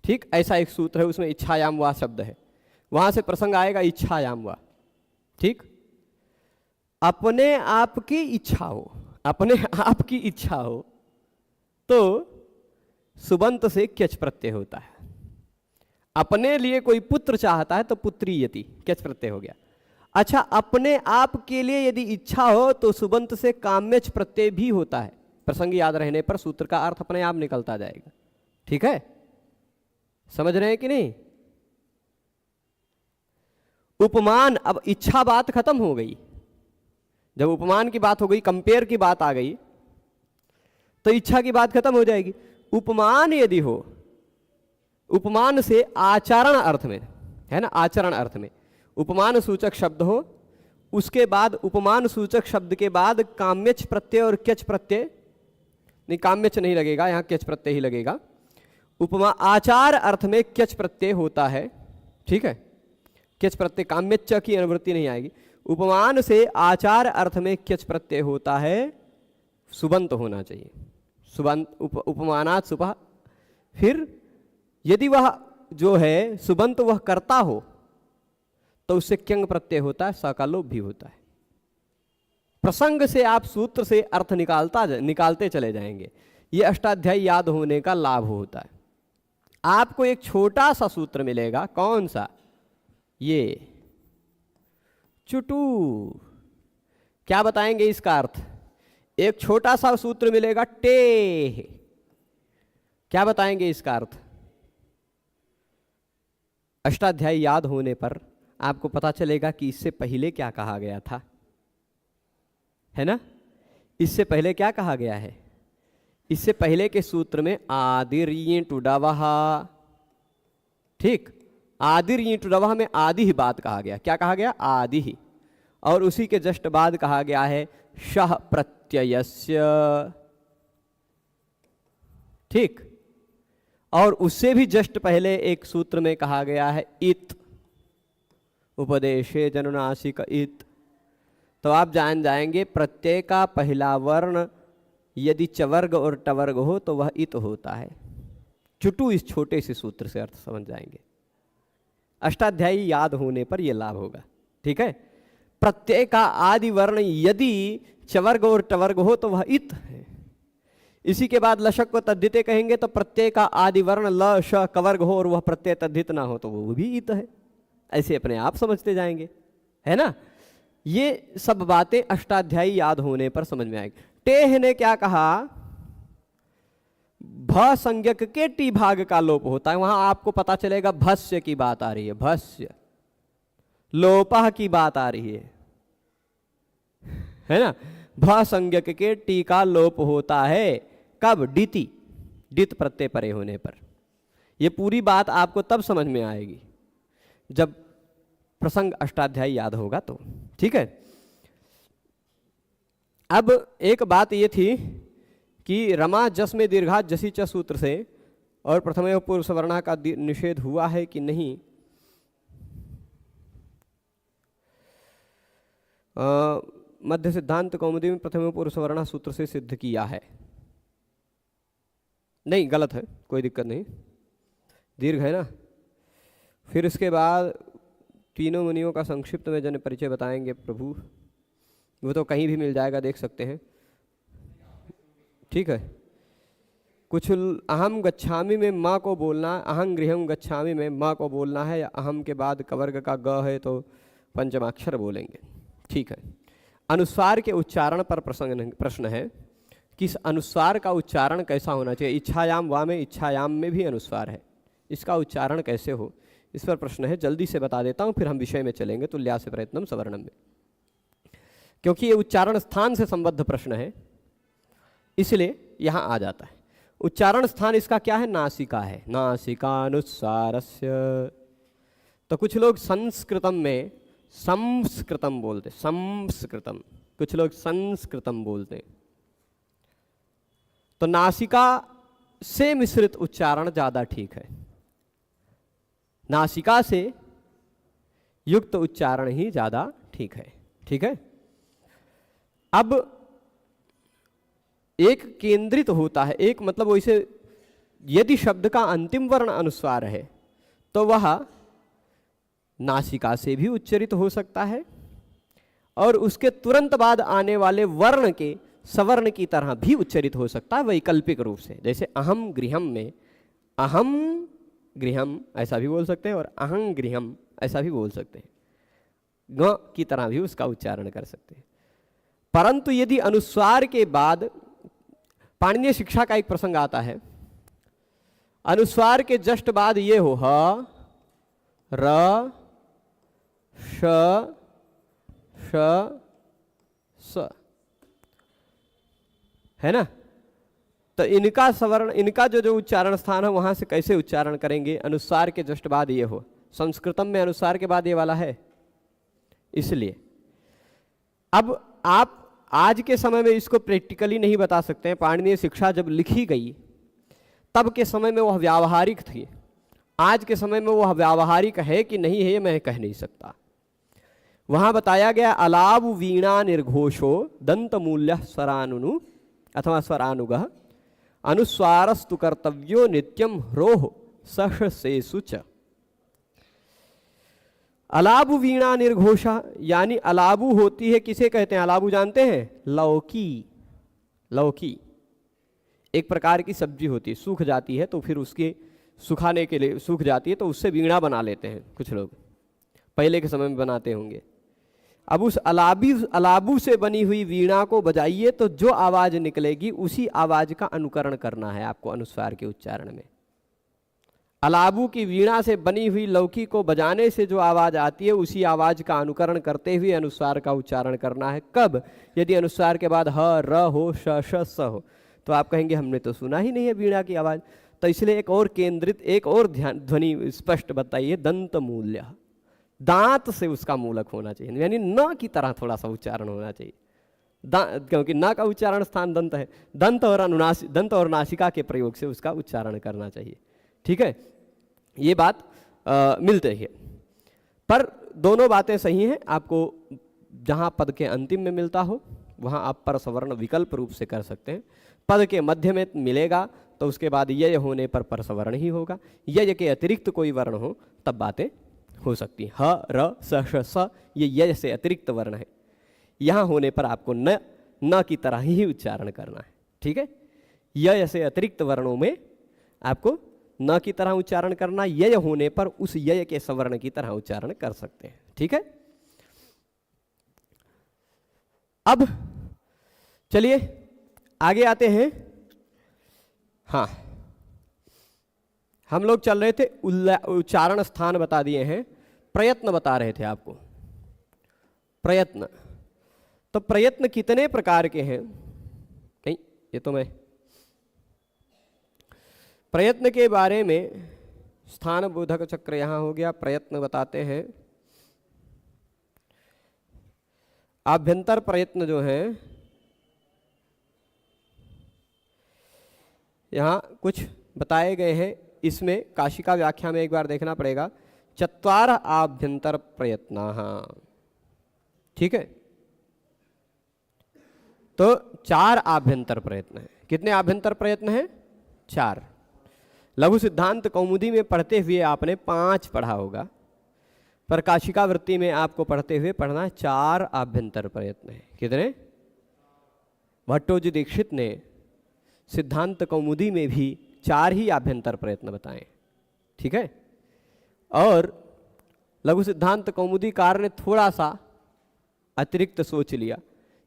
ठीक ऐसा एक सूत्र है, उसमें इच्छायाम वा शब्द है, वहां से प्रसंग आएगा इच्छायाम वा। ठीक, अपने आप की इच्छा हो, अपने आप की इच्छा हो तो सुबंत से क्यच प्रत्यय होता है। अपने लिए कोई पुत्र चाहता है तो पुत्री यति क्यच प्रत्यय हो गया। अच्छा, अपने आप के लिए यदि इच्छा हो तो सुबंत से काम्यच प्रत्यय भी होता है। प्रसंग याद रहने पर सूत्र का अर्थ अपने आप निकलता जाएगा। ठीक है, समझ रहे हैं कि नहीं? उपमान, अब इच्छा बात खत्म हो गई, जब उपमान की बात हो गई, कंपेयर की बात आ गई, तो इच्छा की बात खत्म हो जाएगी। उपमान यदि हो, उपमान से आचरण अर्थ में, है ना, आचरण अर्थ में उपमान सूचक शब्द हो, उसके बाद उपमान सूचक शब्द के बाद काम्यच प्रत्यय और क्यच प्रत्यय, नहीं काम्यच नहीं लगेगा, यहां क्यच प्रत्यय ही लगेगा। उपमा आचार अर्थ में क्यच प्रत्यय होता है। ठीक है, क्यच प्रत्यय, काम्यच की अनुवृत्ति नहीं आएगी। उपमान से आचार अर्थ में क्यच प्रत्यय होता है, सुबंत होना चाहिए, सुबंत, उपमानात् सुबह। फिर यदि वह जो है सुबंत वह करता हो तो उससे क्यंग प्रत्यय होता है, स का लोप भी होता है। प्रसंग से आप सूत्र से अर्थ निकालते चले जाएंगे, ये अष्टाध्यायी याद होने का लाभ होता है। आपको एक छोटा सा सूत्र मिलेगा, कौन सा? ये चुटू। क्या बताएंगे इसका अर्थ? एक छोटा सा सूत्र मिलेगा टे, क्या बताएंगे इसका अर्थ? अष्टाध्यायी याद होने पर आपको पता चलेगा कि इससे पहले क्या कहा गया था, है ना? इससे पहले क्या कहा गया है? इससे पहले के सूत्र में आदिर्यी टुडवः, ठीक, आदिर्यी टुडवः में आदि ही बात कहा गया। क्या कहा गया? आदि ही। और उसी के जस्ट बाद कहा गया है शः प्रत्ययस्य, ठीक। और उससे भी जस्ट पहले एक सूत्र में कहा गया है इत, उपदेशे जनुनासिक इत। तो आप जान जाएंगे प्रत्यय का पहला वर्ण यदि चवर्ग और टवर्ग हो तो वह इत होता है। चुटू इस छोटे से सूत्र से अर्थ समझ जाएंगे, अष्टाध्यायी याद होने पर यह लाभ होगा, ठीक है। प्रत्यय का आदि वर्ण यदि चवर्ग और टवर्ग हो तो वह इत है। इसी के बाद लशक को तद्धिते कहेंगे तो प्रत्यय का आदि वर्ण ल श कवर्ग हो और वह प्रत्यय तद्धित ना हो तो वो भी इत है। ऐसे अपने आप समझते जाएंगे, है ना। ये सब बातें अष्टाध्यायी याद होने पर समझ में आएगी। टेह ने क्या कहा, भ संज्ञक के टी भाग का लोप होता है, वहां आपको पता चलेगा भस्य की बात आ रही है, भस्य, लोपह की बात आ रही है ना। भ संज्ञक के टी का लोप होता है कब, डिति, डित प्रत्यय परे होने पर। यह पूरी बात आपको तब समझ में आएगी जब प्रसंग अष्टाध्यायी याद होगा तो, ठीक है। अब एक बात ये थी कि रमा जस में दीर्घा जसी च सूत्र से और प्रथम पूर्व सवर्णा का निषेध हुआ है कि नहीं। मध्य सिद्धांत कौमुदी में प्रथम पूर्व सवर्णा सूत्र से सिद्ध किया है, नहीं गलत है, कोई दिक्कत नहीं, दीर्घ है ना। फिर इसके बाद तीनों मुनियों का संक्षिप्त में जन परिचय बताएंगे प्रभु, वो तो कहीं भी मिल जाएगा, देख सकते हैं, ठीक है। कुछ अहम गच्छामि में माँ को बोलना, अहं गृहम गच्छामि में माँ को बोलना है, या अहम के बाद कवर्ग का ग है तो पंचमाक्षर बोलेंगे, ठीक है। अनुस्वार के उच्चारण पर प्रश्न है, किस अनुस्वार का उच्चारण कैसा होना चाहिए। इच्छायाम वा में, इच्छायाम में भी अनुस्वार है, इसका उच्चारण कैसे हो, इस पर प्रश्न है। जल्दी से बता देता हूँ, फिर हम विषय में चलेंगे तुल्यास्य प्रयत्नम सवर्णम में, क्योंकि ये उच्चारण स्थान से संबद्ध प्रश्न है, इसलिए यहाँ आ जाता है। उच्चारण स्थान इसका क्या है, नासिका है, नासिकानुस्वारस्य। तो कुछ लोग संस्कृतम में संस्कृतम बोलते, संस्कृतम, कुछ लोग संस्कृतम बोलते। तो नासिका से मिश्रित उच्चारण ज्यादा ठीक है, नासिका से युक्त उच्चारण ही ज्यादा ठीक है, ठीक है। अब एक केंद्रित होता है, एक मतलब वैसे यदि शब्द का अंतिम वर्ण अनुस्वार है तो वह नासिका से भी उच्चरित हो सकता है और उसके तुरंत बाद आने वाले वर्ण के सवर्ण की तरह भी उच्चरित हो सकता है वैकल्पिक रूप से। जैसे अहम गृहम में अहम गृहम ऐसा भी बोल सकते हैं और अहं गृहम ऐसा भी बोल सकते हैं, ग की तरह भी उसका उच्चारण कर सकते हैं। परंतु यदि अनुस्वार के बाद, पाणिनीय शिक्षा का एक प्रसंग आता है, अनुस्वार के जस्ट बाद ये हो ह र श श स, है ना। तो इनका सवर्ण, इनका जो उच्चारण स्थान है वहां से कैसे उच्चारण करेंगे, अनुस्वार के जस्ट बाद ये हो। संस्कृतम में अनुस्वार के बाद ये वाला है, इसलिए अब आप आज के समय में इसको प्रैक्टिकली नहीं बता सकते हैं। पाणिनीय शिक्षा जब लिखी गई तब के समय में वह व्यावहारिक थी, आज के समय में वह व्यावहारिक है कि नहीं है मैं कह नहीं सकता। वहां बताया गया अलाव वीणा निर्घोषो दंत मूल्य स्वरानुनु अथवा स्वरानुगः अनुस्वारस्तु कर्तव्यो नित्यम ह्रोः सह सेसु च। अलाबु वीणा निर्घोषा, यानी अलाबु होती है, किसे कहते हैं अलाबु जानते हैं, लौकी। लौकी एक प्रकार की सब्जी होती है, सूख जाती है तो फिर उसके सुखाने के लिए सूख जाती है तो उससे वीणा बना लेते हैं कुछ लोग, पहले के समय में बनाते होंगे। अब उस अलाबू से बनी हुई वीणा को बजाइए तो जो आवाज निकलेगी उसी आवाज का अनुकरण करना है आपको अनुस्वार के उच्चारण में। अलाबू की वीणा से बनी हुई लौकी को बजाने से जो आवाज आती है उसी आवाज का अनुकरण करते हुए अनुस्वार का उच्चारण करना है। कब, यदि अनुस्वार के बाद ह र हो श श स हो तो आप कहेंगे हमने तो सुना ही नहीं है वीणा की आवाज। तो इसलिए एक और केंद्रित, एक और ध्यान ध्वनि स्पष्ट बताइए, दंत मूल्य, दांत से उसका मूलक होना चाहिए, यानी न की तरह थोड़ा सा उच्चारण होना चाहिए। क्योंकि न का उच्चारण स्थान दंत है, दंत और नासिका के प्रयोग से उसका उच्चारण करना चाहिए। ठीक है, ये बात मिलते ही है। पर दोनों बातें सही हैं। आपको जहाँ पद के अंतिम में मिलता हो वहाँ आप परसवर्ण विकल्प रूप से कर सकते हैं। पद के मध्य में मिलेगा तो उसके बाद यय होने पर परसवर्ण ही होगा। यय के अतिरिक्त कोई वर्ण हो तब बातें हो सकती हैं। ह, र, स, श, स ये यय से अतिरिक्त वर्ण है। यहाँ होने पर आपको न की तरह ही उच्चारण करना है। ठीक है, यय से अतिरिक्त वर्णों में आपको न की तरह उच्चारण करना, यय होने पर उस यय के सवर्ण की तरह उच्चारण कर सकते हैं। ठीक है, अब चलिए आगे आते हैं। हाँ, हम लोग चल रहे थे उच्चारण स्थान बता दिए हैं, प्रयत्न बता रहे थे आपको। प्रयत्न, तो प्रयत्न कितने प्रकार के हैं? नहीं, ये तो मैं प्रयत्न के बारे में स्थान बोधक चक्र यहाँ हो गया। प्रयत्न बताते हैं। आभ्यंतर प्रयत्न जो है यहाँ कुछ बताए गए हैं। इसमें काशिका व्याख्या में एक बार देखना पड़ेगा। चत्वार आभ्यंतर प्रयत्नाः। ठीक है, तो 4 आभ्यंतर प्रयत्न है। कितने आभ्यंतर प्रयत्न हैं? 4। लघु सिद्धांत कौमुदी में पढ़ते हुए आपने 5 पढ़ा होगा, पर काशिका वृत्ति में आपको पढ़ते हुए पढ़ना 4 आभ्यंतर प्रयत्न है। कितने? भट्टोजी दीक्षित ने सिद्धांत कौमुदी में भी 4 ही आभ्यंतर प्रयत्न बताए। ठीक है, और लघु सिद्धांत कौमुदीकार ने थोड़ा सा अतिरिक्त सोच लिया,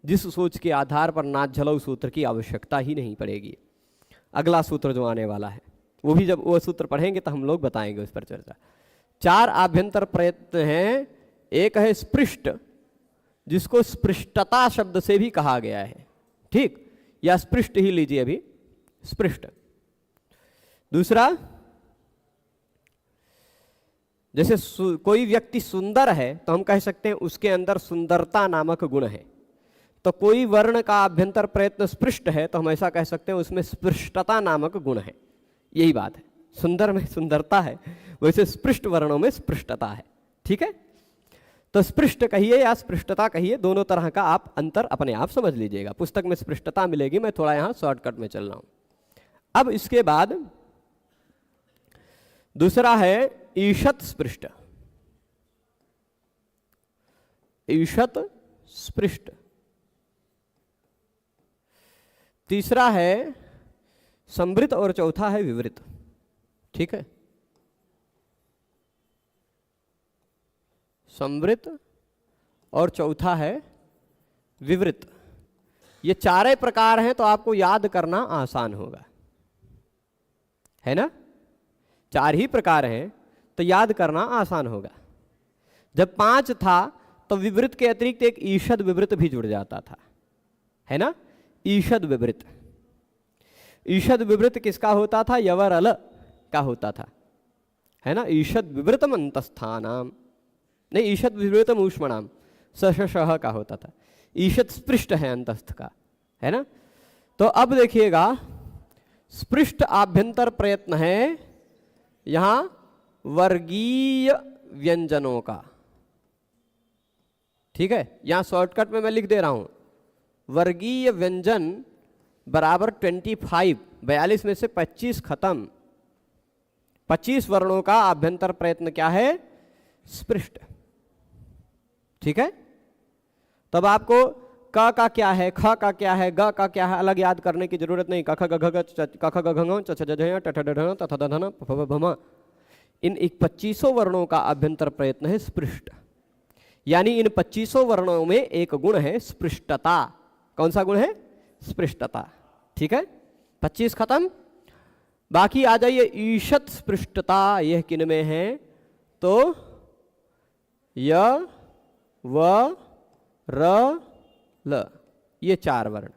जिस सोच के आधार पर नाथ झलऊ सूत्र की आवश्यकता ही नहीं पड़ेगी। अगला सूत्र जो आने वाला है वो भी जब वो सूत्र पढ़ेंगे तो हम लोग बताएंगे उस पर चर्चा। 4 आभ्यंतर प्रयत्न हैं। एक है स्पृष्ट, जिसको स्पृष्टता शब्द से भी कहा गया है। ठीक, या स्पृष्ट ही लीजिए अभी, स्पृष्ट। दूसरा, जैसे कोई व्यक्ति सुंदर है तो हम कह सकते हैं उसके अंदर सुंदरता नामक गुण है। तो कोई वर्ण का आभ्यंतर प्रयत्न स्पृष्ट है तो हम ऐसा कह सकते हैं उसमें स्पृष्टता नामक गुण है। यही बात है, सुंदर में सुंदरता है, वैसे स्पृष्ट वर्णों में स्पृष्टता है। ठीक है, तो स्पृष्ट कहिए या स्पृष्टता कहिए, दोनों तरह का आप अंतर अपने आप समझ लीजिएगा। पुस्तक में स्पृष्टता मिलेगी, मैं थोड़ा यहाँ शॉर्टकट में चल रहा हूँ। अब इसके बाद दूसरा है ईषत स्पृष्ट। ईषत स्पृष्ट। तीसरा है संवृत और चौथा है विवृत। ठीक है, संवृत और चौथा है विवृत। ये 4 प्रकार हैं तो आपको याद करना आसान होगा, है ना? 4 ही प्रकार हैं तो याद करना आसान होगा। जब 5 था तो विवृत के अतिरिक्त एक ईषद विवृत भी जुड़ जाता था, है ना? ईषद विवृत। ईषद विवृत किसका होता था? यवर अल का होता था, है ना? ईषद विवृतम अंतस्थानाम, नहीं, ईषद विवृतम ऊष्मणाम सह का होता था। ईषद स्पृष्ट है अंतस्थ का, है ना? तो अब देखिएगा, स्पृष्ट आभ्यंतर प्रयत्न है यहां वर्गीय व्यंजनों का। ठीक है, यहां शॉर्टकट में मैं लिख दे रहा हूं, वर्गीय व्यंजन बराबर 25, 42 में से 25 खत्म। 25 वर्णों का आभ्यंतर प्रयत्न क्या है? स्पृष्ट। ठीक है, तब आपको क का क्या है, ख का क्या है, ग का क्या है अलग याद करने की जरूरत नहीं। कख ग घ क ख ग घ च छ ज झ ट ठ ड ढ त थ द ध न प फ ब भ म। इन 25 वर्णों का आभ्यंतर प्रयत्न है स्पृष्ट, यानी इन 25 वर्णों में एक गुण है स्पृष्टता। कौन सा गुण है? स्पृष्टता। ठीक है, 25 खत्म। बाकी आ जाइए ईषत स्पृष्टता। यह किन में है? तो य व र ल, ये 4 वर्ण।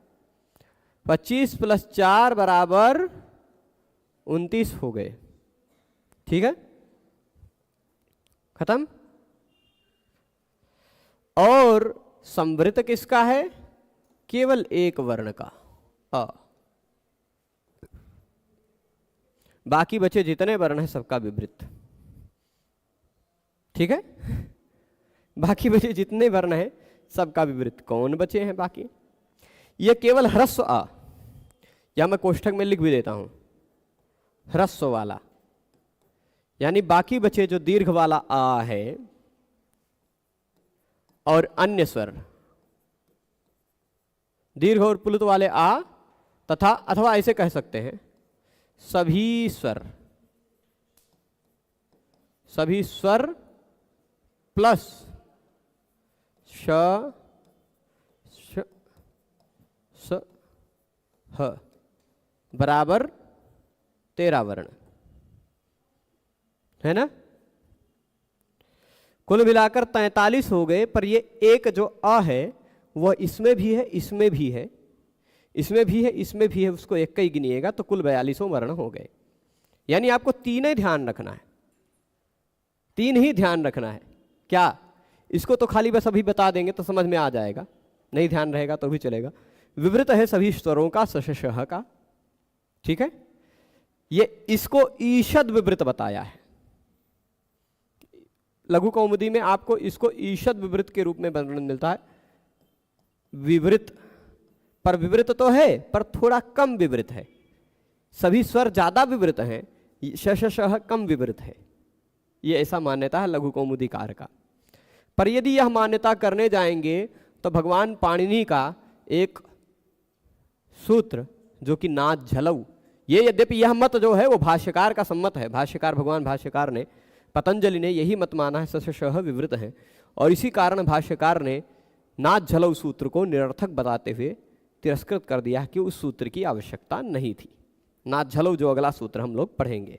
25 + 4 बराबर 29 हो गए। ठीक है, खत्म। और संवृत किसका है? केवल एक वर्ण का अ। बाकी बचे जितने वर्ण हैं सबका विवृत। ठीक है, बाकी बचे जितने वर्ण हैं सबका विवृत। कौन बचे हैं बाकी? ये केवल ह्रस्व आ, या मैं कोष्ठक में लिख भी देता हूं ह्रस्व वाला, यानी बाकी बचे जो दीर्घ वाला आ है और अन्य स्वर, दीर्घ और प्लुत वाले आ तथा, अथवा ऐसे कह सकते हैं सभी स्वर, सभी स्वर प्लस श, श, स, ह बराबर 13 वर्ण है ना। कुल मिलाकर 43 हो गए, पर ये एक जो अ है वह इसमें भी है, इसमें भी है, इसमें भी है, इसमें भी है, उसको एक का ही गिनिएगा तो कुल 42 वर्ण हो गए। यानी आपको तीन ही ध्यान रखना है, तीन ही ध्यान रखना है। क्या? इसको तो खाली बस अभी बता देंगे तो समझ में आ जाएगा, नहीं ध्यान रहेगा तो भी चलेगा। विवृत है सभी स्वरों का श का, ठीक है। ये इसको ईषद विवृत बताया है। लघु कौमुदी में आपको इसको ईषद विवृत के रूप में वर्णन मिलता है। विवृत, पर विवृत तो है पर थोड़ा कम विवृत है। सभी स्वर ज्यादा विवृत हैं, श कम विवृत है। ये ऐसा मान्यता है लघु कौमुदीकार का। पर यदि यह मान्यता करने जाएंगे तो भगवान पाणिनि का एक सूत्र जो कि नाद झलऊ, ये यद्यपि यह मत जो है वो भाष्यकार का सम्मत है, भाष्यकार भगवान भाष्यकार ने, पतंजलि ने यही मत माना है श विवृत है, और इसी कारण भाष्यकार ने नाद झलऊ सूत्र को निरर्थक बताते हुए तिरस्कृत कर दिया कि उस सूत्र की आवश्यकता नहीं थी। नाद झलऊ जो अगला सूत्र हम लोग पढ़ेंगे,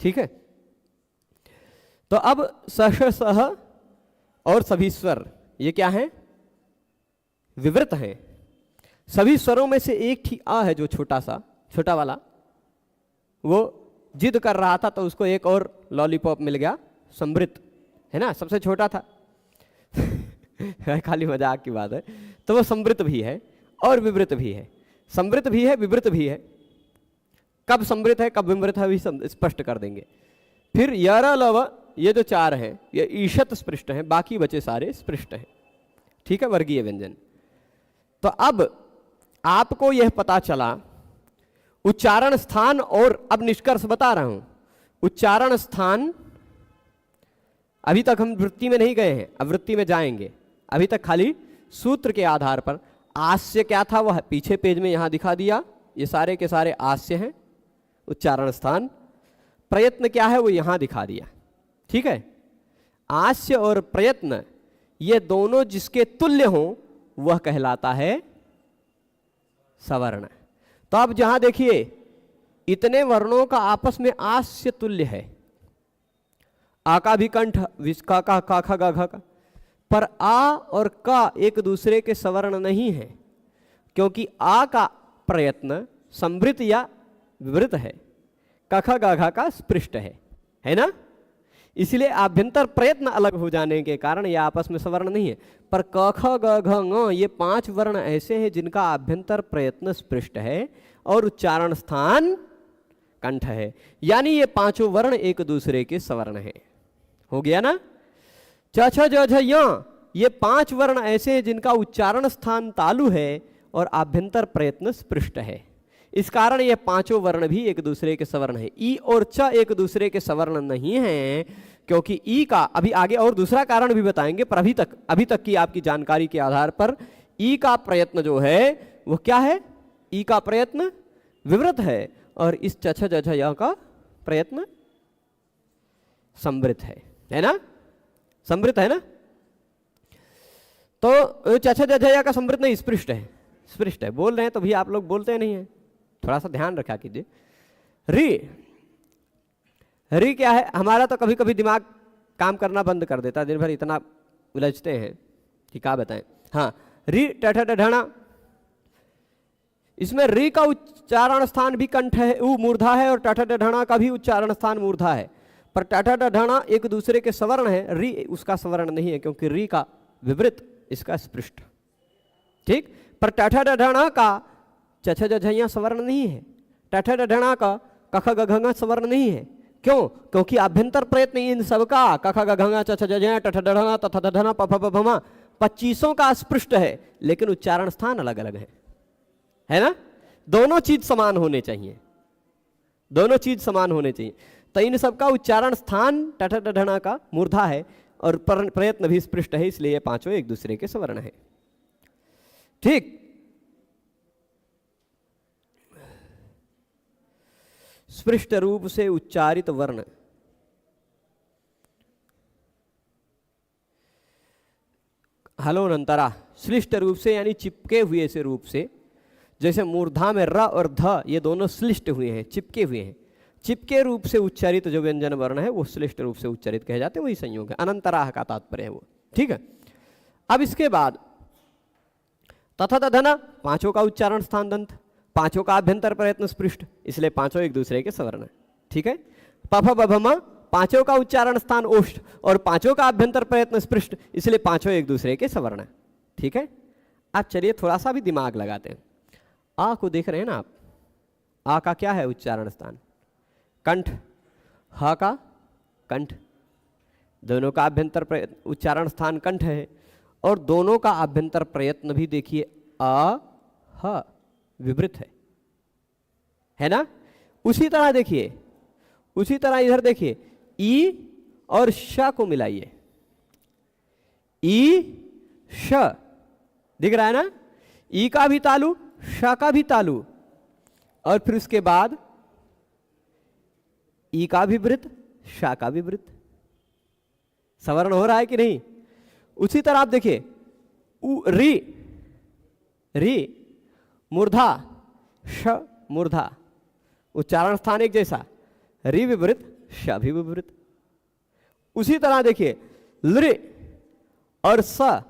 ठीक है। तो अब सह और सभी स्वर ये क्या है? विवृत हैं। सभी स्वरों में से एक ही आ है जो छोटा सा, छोटा वाला, वो जिद कर रहा था तो उसको एक और लॉलीपॉप मिल गया, समृत है ना, सबसे छोटा था खाली मजाक की बात है। तो वो समृत भी है और विवृत भी है, समृत भी है, विवृत भी है। कब समृत है कब विवृत है अभी स्पष्ट कर देंगे। फिर यर लव, ये जो चार हैं ये ईषत स्पृष्ट हैं, बाकी बचे सारे स्पृष्ट हैं, ठीक है, वर्गीय व्यंजन। तो अब आपको यह पता चला उच्चारण स्थान, और अब निष्कर्ष बता रहा हूं। उच्चारण स्थान, अभी तक हम वृत्ति में नहीं गए हैं, अब वृत्ति में जाएंगे। अभी तक खाली सूत्र के आधार पर आस्य क्या था वह पीछे पेज में यहां दिखा दिया, ये सारे के सारे आस्य हैं। उच्चारण स्थान, प्रयत्न क्या है वो यहां दिखा दिया, ठीक है। आस्य और प्रयत्न ये दोनों जिसके तुल्य हों वह कहलाता है सवर्ण। तो अब जहां देखिए इतने वर्णों का आपस में आस्य तुल्य है, आ का भी कंठ, विस्का का, का खा गा घा का, पर आ और का एक दूसरे के सवर्ण नहीं है, क्योंकि आ का प्रयत्न समृत या विवृत है, कखा गाघा का स्पृष्ट है ना। इसलिए आभ्यंतर प्रयत्न अलग हो जाने के कारण यह आपस में सवर्ण नहीं है। पर क ख ग घ ङ ये 5 वर्ण ऐसे हैं जिनका आभ्यंतर प्रयत्न स्पृष्ट है और उच्चारण स्थान कंठ है, यानी ये पांचों वर्ण एक दूसरे के सवर्ण हैं। हो गया ना। च छ ज झ य ये 5 वर्ण ऐसे हैं जिनका उच्चारण स्थान तालु है और आभ्यंतर प्रयत्न स्पृष्ट है। इस कारण ये पांचों वर्ण भी एक दूसरे के सवर्ण हैं। ई और च एक दूसरे के सवर्ण नहीं हैं, क्योंकि ई का अभी आगे और दूसरा कारण भी बताएंगे, पर अभी तक की आपकी जानकारी के आधार पर ई का प्रयत्न जो है वो क्या है? ई का प्रयत्न विवृत है और इस च छ ज झ य का प्रयत्न समृत है ना, समृत है ना। तो च छ ज झ य का समृत नहीं, स्पृष्ट है, स्पृष्ट है। बोल रहे हैं तो भी आप लोग बोलते नहीं हैं, थोड़ा सा ध्यान रखा कीजिए। री क्या है? हमारा तो कभी कभी दिमाग काम करना बंद कर देता है, दिन भर इतना उलझते हैं कि क्या बताएं। हाँ, री टठ ढढ़ा, इसमें री का उच्चारण स्थान भी कंठ है, ऊ मूर्धा है, और टठ ढढ़ा का भी उच्चारण स्थान मूर्धा है। पर टठ ढढ़ा एक दूसरे के सवर्ण है, री उसका सवर्ण नहीं है, क्योंकि री का विवृत, इसका स्पृष्ट। ठीक, पर टठ ढ का चछ जझ स्वर्ण नहीं है, टठ ढ का कख गघ स्वर्ण नहीं है। क्यों? क्योंकि आभ्यंतर प्रयत्न इन सबका कख गघ चछ जझ टठ ढ तथ ढ प फ भ म 25 का स्पृष्ट है, लेकिन उच्चारण स्थान अलग अलग है ना। दोनों चीज समान होने चाहिए, दोनों चीज समान होने चाहिए। तो इन सबका उच्चारण स्थान टठ ढ का मूर्धा है और प्रयत्न भी स्पृष्ट है, इसलिए ये पांचों एक दूसरे के स्वर्ण है। ठीक, स्पृष्ट रूप से उच्चारित वर्ण हलोनंतरा, श्लिष्ट रूप से यानी चिपके हुए से रूप से, जैसे मूर्धा में र और ध ये दोनों श्लिष्ट हुए हैं, चिपके हुए हैं। चिपके रूप से उच्चारित जो व्यंजन वर्ण है वो श्लिष्ट रूप से उच्चारित कहे जाते हैं, वही संयोग है, अनंतराह का तात्पर्य है वो। ठीक है, अब इसके बाद तथा तधना, पांचों का उच्चारण स्थान दंत, पांचों का आभ्यंतर प्रयत्न स्पृष्ट, इसलिए पांचों एक दूसरे के स्वर्ण। ठीक है, पफ बभमा, पांचों का उच्चारण स्थान ओष्ठ और पांचों का आभ्यंतर प्रयत्न स्पृष्ट, इसलिए पांचों एक दूसरे के स्वर्ण। ठीक है, अब चलिए थोड़ा सा भी दिमाग लगाते हैं। आ को देख रहे हैं ना आप, आ का क्या है उच्चारण स्थान? कंठ, ह का कंठ, दोनों का आभ्यंतर उच्चारण स्थान कंठ है और दोनों का आभ्यंतर प्रयत्न भी देखिए आ ह विवृत है ना। उसी तरह देखिए, उसी तरह इधर देखिए, ई और श को मिलाइए, ई श दिख रहा है ना, ई का भी तालु, श का भी तालु, और फिर उसके बाद ई का भी वृत्त, श का भी वृत्त, सवर्ण हो रहा है कि नहीं? उसी तरह आप देखिए, री री मूर्धा, श मूर्धा, उच्चारण स्थान एक जैसा, री विवृत, श भी विवृत। उसी तरह देखिए लृ और स,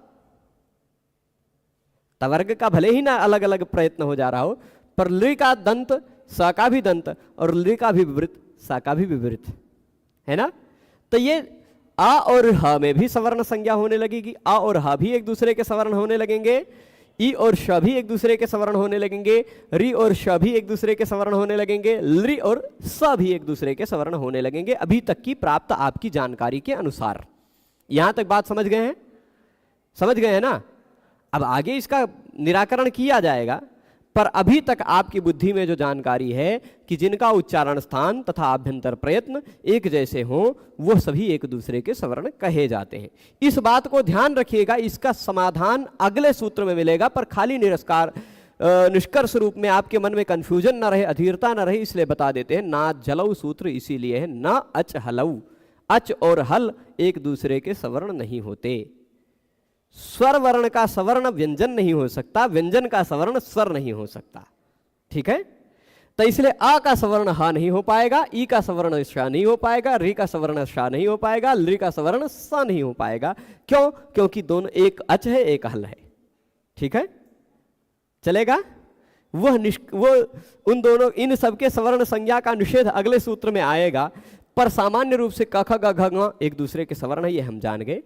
तवर्ग का भले ही ना अलग अलग प्रयत्न हो जा रहा हो, पर लृ का दंत, स का भी दंत और लृ का भी विवृत, स का भी विवृत है ना। तो ये आ और ह में भी सवर्ण संज्ञा होने लगेगी, आ और ह भी एक दूसरे के सवर्ण होने लगेंगे, ई और श भी एक दूसरे के सवर्ण होने लगेंगे, री और श भी एक दूसरे के सवर्ण होने लगेंगे, लृ और स भी एक दूसरे के सवर्ण होने लगेंगे, अभी तक की प्राप्त आपकी जानकारी के अनुसार। यहां तक बात समझ गए हैं? समझ गए हैं ना। अब आगे इसका निराकरण किया जाएगा, पर अभी तक आपकी बुद्धि में जो जानकारी है कि जिनका उच्चारण स्थान तथा आभ्यंतर प्रयत्न एक जैसे हों, वो सभी एक दूसरे के सवर्ण कहे जाते हैं। इस बात को ध्यान रखिएगा, इसका समाधान अगले सूत्र में मिलेगा, पर खाली निष्कर्ष रूप में आपके मन में कंफ्यूजन न रहे, अधीरता न रहे, इसलिए बता देते हैं। ना जलऊ सूत्र इसीलिए है, ना अच हलऊ, अच और हल एक दूसरे के सवर्ण नहीं होते। स्वर वर्ण का सवर्ण व्यंजन नहीं हो सकता, व्यंजन का सवर्ण स्वर नहीं हो सकता। ठीक है, तो इसलिए आ का सवर्ण हा नहीं हो पाएगा, ई का सवर्ण शा नहीं हो पाएगा, री का सवर्ण शा नहीं हो पाएगा, लृ का सवर्ण सा नहीं हो पाएगा। क्यों? क्योंकि दोनों, एक अच है एक हल है। ठीक है, चलेगा। वो उन दोनों, इन सबके सवर्ण संज्ञा का निषेध अगले सूत्र में आएगा, पर सामान्य रूप से क ख ग घ ङ एक दूसरे के सवर्ण है, ये हम जान गए।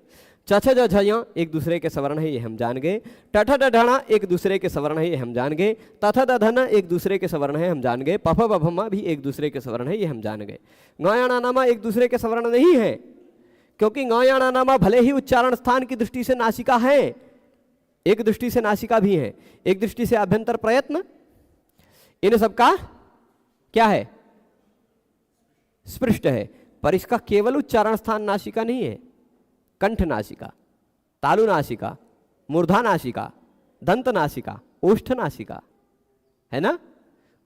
च छ ज झ य एक दूसरे के सवर्ण है, ये हम जान गए। ट ठ ड ढ ण एक दूसरे के सवर्ण है, ये हम जान गए। त थ द ध न एक दूसरे के सवर्ण है, हम जान गए। प फ ब भ म भी एक दूसरे के सवर्ण है, ये हम जान गए। ङ य ण न म एक दूसरे के सवर्ण नहीं है, क्योंकि ङ य ण न म भले ही उच्चारण स्थान की दृष्टि से नासिका है, एक दृष्टि से नासिका भी है, एक दृष्टि से आभ्यंतर प्रयत्न, इन सबका क्या है? स्पृष्ट है, पर इसका केवल उच्चारण स्थान नासिका नहीं है। कंठ नासिका, तालु नासिका, मूर्धा नासिका, दंत नासिका, ओष्ठ नासिका है ना।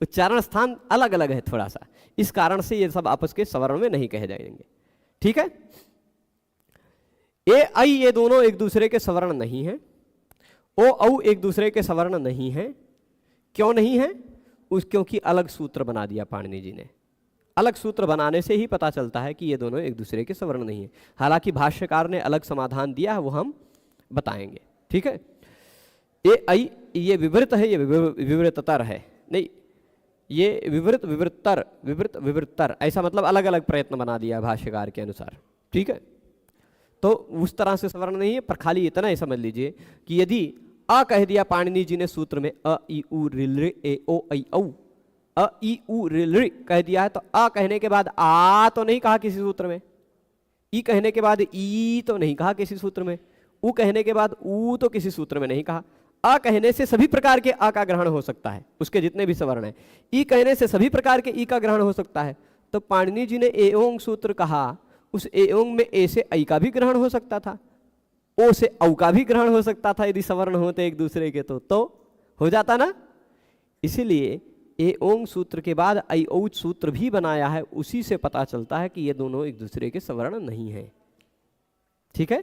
उच्चारण स्थान अलग अलग है थोड़ा सा, इस कारण से ये सब आपस के सवर्ण में नहीं कहे जाएंगे। ठीक है, ए ऐ ये दोनों एक दूसरे के सवर्ण नहीं है, ओ औ एक दूसरे के सवर्ण नहीं है। क्यों नहीं है? क्योंकि अलग सूत्र बना दिया पाणिनि जी ने। अलग सूत्र बनाने से ही पता चलता है कि ये दोनों एक दूसरे के सवर्ण नहीं है। हालांकि भाष्यकार ने अलग समाधान दिया है, वो हम बताएंगे। ठीक है, ए ऐ ये विवृत है, ये विवृततर है, नहीं ये विवृत विवृत्तर, विवृत विवृत्तर, ऐसा मतलब अलग अलग प्रयत्न बना दिया भाष्यकार के अनुसार। ठीक है, तो उस तरह से स्वर्ण नहीं है, पर खाली इतना ही समझ लीजिए कि यदि अ कह दिया पाणिनि जी ने सूत्र में, अ ई उ ऋ ऋ ए ओ ऐ औ, अ ई उ ऋ ऋ कह दिया है, तो अ कहने के बाद आ तो नहीं कहा किसी सूत्र में, ई कहने के बाद ई तो नहीं कहा किसी सूत्र में, उ कहने के बाद ऊ तो किसी सूत्र में नहीं कहा। अ कहने से सभी प्रकार के अ का ग्रहण हो सकता है, उसके जितने भी स्वर्ण हैं। ई कहने से सभी प्रकार के ई का ग्रहण हो सकता है। तो पाणिनि जी ने एओंग सूत्र कहा, उस एओंग में ए से ऐ का भी ग्रहण हो सकता था, ओ से औ का भी ग्रहण हो सकता था, यदि स्वर्ण होते एक दूसरे के तो हो जाता ना। इसीलिए एओंग सूत्र के बाद ऐ औ सूत्र भी बनाया है, उसी से पता चलता है कि ये दोनों एक दूसरे के स्वर्ण नहीं है। ठीक है,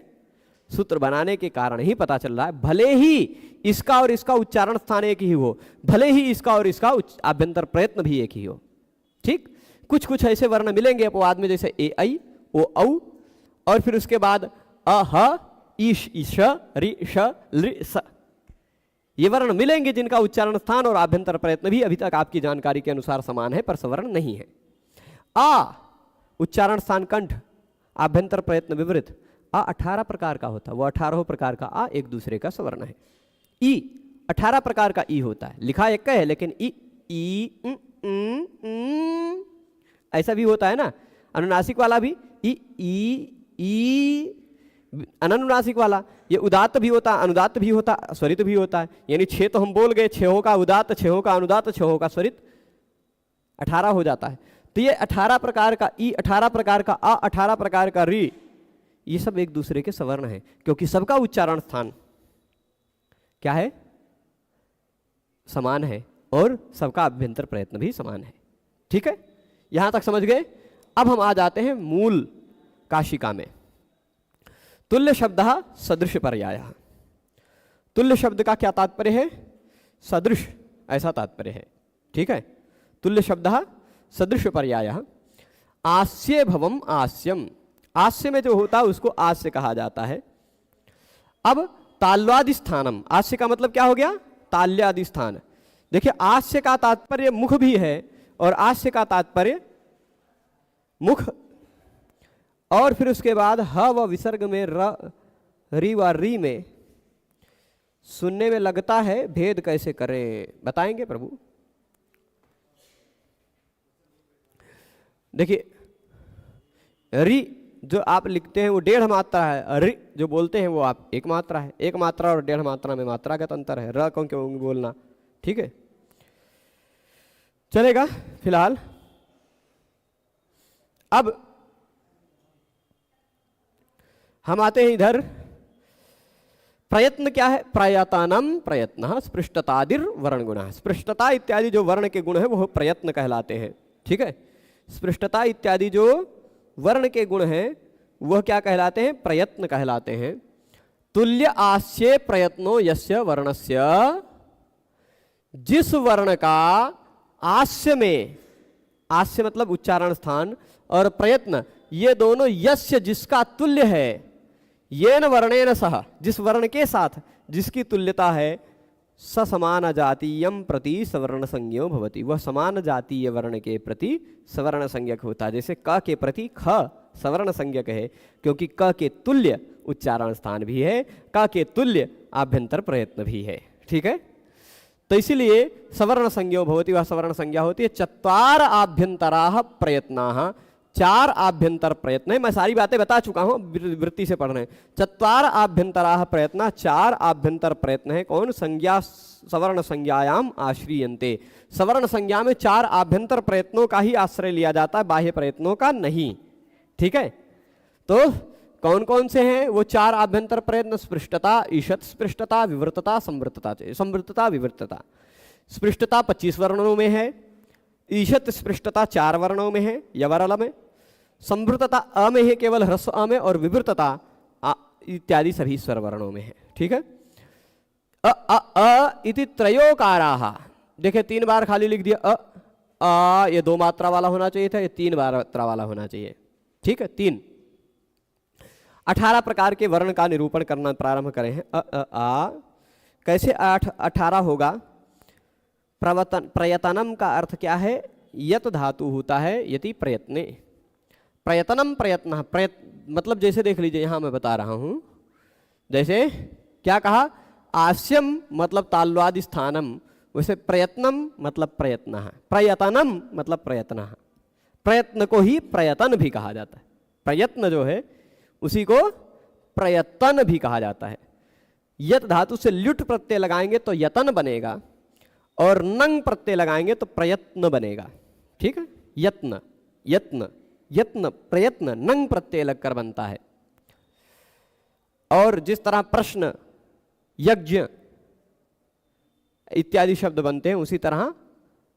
सूत्र बनाने के कारण ही पता चल रहा है, भले ही इसका और इसका उच्चारण स्थान एक ही हो, भले ही इसका और इसका आभ्यंतर प्रयत्न भी एक ही हो। ठीक, कुछ कुछ ऐसे वर्ण मिलेंगे अपवाद में, जैसे ए ऐ ओ औ, और फिर उसके बाद अ ह ईश ईश रि श लृ स, ये वर्ण मिलेंगे जिनका उच्चारण स्थान और आभ्यंतर प्रयत्न भी अभी तक आपकी जानकारी के अनुसार समान है, पर स्वर्ण नहीं है। आ उच्चारण स्थान कंठ, आभ्यंतर प्रयत्न विवृत। आ 18 प्रकार का होता है, वो 18 प्रकार का आ एक दूसरे का स्वर्ण है। ई 18 प्रकार का ई होता है, लिखा एक का है लेकिन ई ऐसा भी होता है ना। अनुनासिक वाला भी ई अनुनासिक वाला, ये उदात्त भी होता, अनुदात्त भी होता, स्वरित भी होता है। यानी 6 तो हम बोल गए, 6 का उदात्त, 6 का अनुदात्त, 6 का स्वरित, 18 हो जाता है। तो ये 18 प्रकार का ई, 18 प्रकार का आ, 18 प्रकार का री, ये सब एक दूसरे के स्वर्ण हैं, क्योंकि सबका उच्चारण स्थान क्या है, समान है, और सबका अभ्यंतर प्रयत्न भी समान है। ठीक है, यहां तक समझ गए। अब हम आ जाते हैं मूल काशिका में। तुल्य शब्द सदृश पर्याय। तुल्य शब्द का क्या तात्पर्य है, सदृश, ऐसा तात्पर्य है। ठीक है, तुल्य शब्द सदृश पर्याय। आस्य भवम आस्यम, आस्य में जो होता है उसको आस्य कहा जाता है। अब ताल्वादि स्थानम, आस्य का मतलब क्या हो गया, ताल्यादि स्थान। देखिए, आस्य का तात्पर्य मुख भी है, और आस्य का तात्पर्य मुख, और फिर उसके बाद ह व विसर्ग में र, री व री में सुनने में लगता है, भेद कैसे करें बताएंगे प्रभु। देखिए, री जो आप लिखते हैं वो 1.5 मात्रा है, रि जो बोलते हैं वो आप 1 मात्रा है। 1 मात्रा और 1.5 मात्रा में मात्रागत अंतर है, र क्यों बोलना। ठीक है, चलेगा फिलहाल। अब हम आते हैं इधर, प्रयत्न क्या है, प्रयतानम प्रयत्न स्पृष्टतादिर वर्ण गुण। स्पृष्टता इत्यादि जो वर्ण के गुण है वो प्रयत्न कहलाते हैं। ठीक है, स्पृष्टता इत्यादि जो वर्ण के गुण हैं वह क्या कहलाते हैं, प्रयत्न कहलाते हैं। तुल्य आस्य प्रयत्नो यस्य वर्णस्य, जिस वर्ण का आस्य में, आस्य मतलब उच्चारण स्थान, और प्रयत्न, ये दोनों यस्य जिसका तुल्य है, येन वर्णेन सह जिस वर्ण के साथ जिसकी तुल्यता है, स समान जातीयम प्रति सवर्ण संज्ञो भवति, वह समान जातीय वर्ण के प्रति सवर्ण संज्ञक होता है। जैसे क के प्रति ख सवर्ण संज्ञक है, क्योंकि क के तुल्य उच्चारण स्थान भी है, क के तुल्य आभ्यंतर प्रयत्न भी है। ठीक है, तो इसीलिए सवर्ण संज्ञो भवति, वह सवर्ण संज्ञा होती है। 4 आभ्यंतराः प्रयत्नाः, 4 आभ्यंतर प्रयत्न है। मैं सारी बातें बता चुका हूं, वृत्ति से पढ़ रहे हैं। 4 आभ्यंतराः प्रयत्न, 4 आभ्यंतर प्रयत्न है। कौन, संज्ञा सवर्ण संज्ञायाम आश्रियन्ते, सवर्ण संज्ञा में 4 आभ्यंतर प्रयत्नों का ही आश्रय लिया जाता है, बाह्य प्रयत्नों का नहीं। ठीक है, तो कौन कौन से हैं वो 4 आभ्यंतर प्रयत्न, स्पृष्टता, ईषत् स्पृष्टता, विवृतता, संवृतता। संवृतता विवृतता, स्पृष्टता 25 वर्णों में है, ईषत् स्पृष्टता 4 वर्णों में है यवरल में, संवृतता अ में है केवल ह्रस्व अ में, और विवृतता इत्यादि सभी स्वर वर्णों में है। ठीक है, अ अ अ इति त्रयोकाराः, देखिए 3 बार खाली लिख दिया अ, आ ये 2 मात्रा वाला होना चाहिए था, ये 3 मात्रा वाला होना चाहिए। ठीक है, 3 18 प्रकार के वर्ण का निरूपण करना प्रारंभ करें हैं। अ अ आ कैसे 18 होगा, प्रयतनम का अर्थ क्या है, यत धातु होता है, यति प्रयत्ने, प्रयतनम प्रयत्न, मतलब जैसे देख लीजिए यहाँ मैं बता रहा हूँ, जैसे क्या कहा, आस्यम मतलब ताल्वादि स्थानम, वैसे प्रयत्नम मतलब प्रयत्न है, प्रयतनम मतलब प्रयत्न है। प्रयत्न को ही प्रयतन भी कहा जाता है, प्रयत्न जो है उसी को प्रयतन भी कहा जाता है। यत धातु से ल्युट प्रत्यय लगाएंगे तो यतन बनेगा, और नंग प्रत्यय लगाएंगे तो प्रयत्न बनेगा। ठीक है, यत्न यत्न यत्न प्रयत्न नंग प्रत्यय लगकर बनता है। और जिस तरह प्रश्न, यज्ञ इत्यादि शब्द बनते हैं, उसी तरह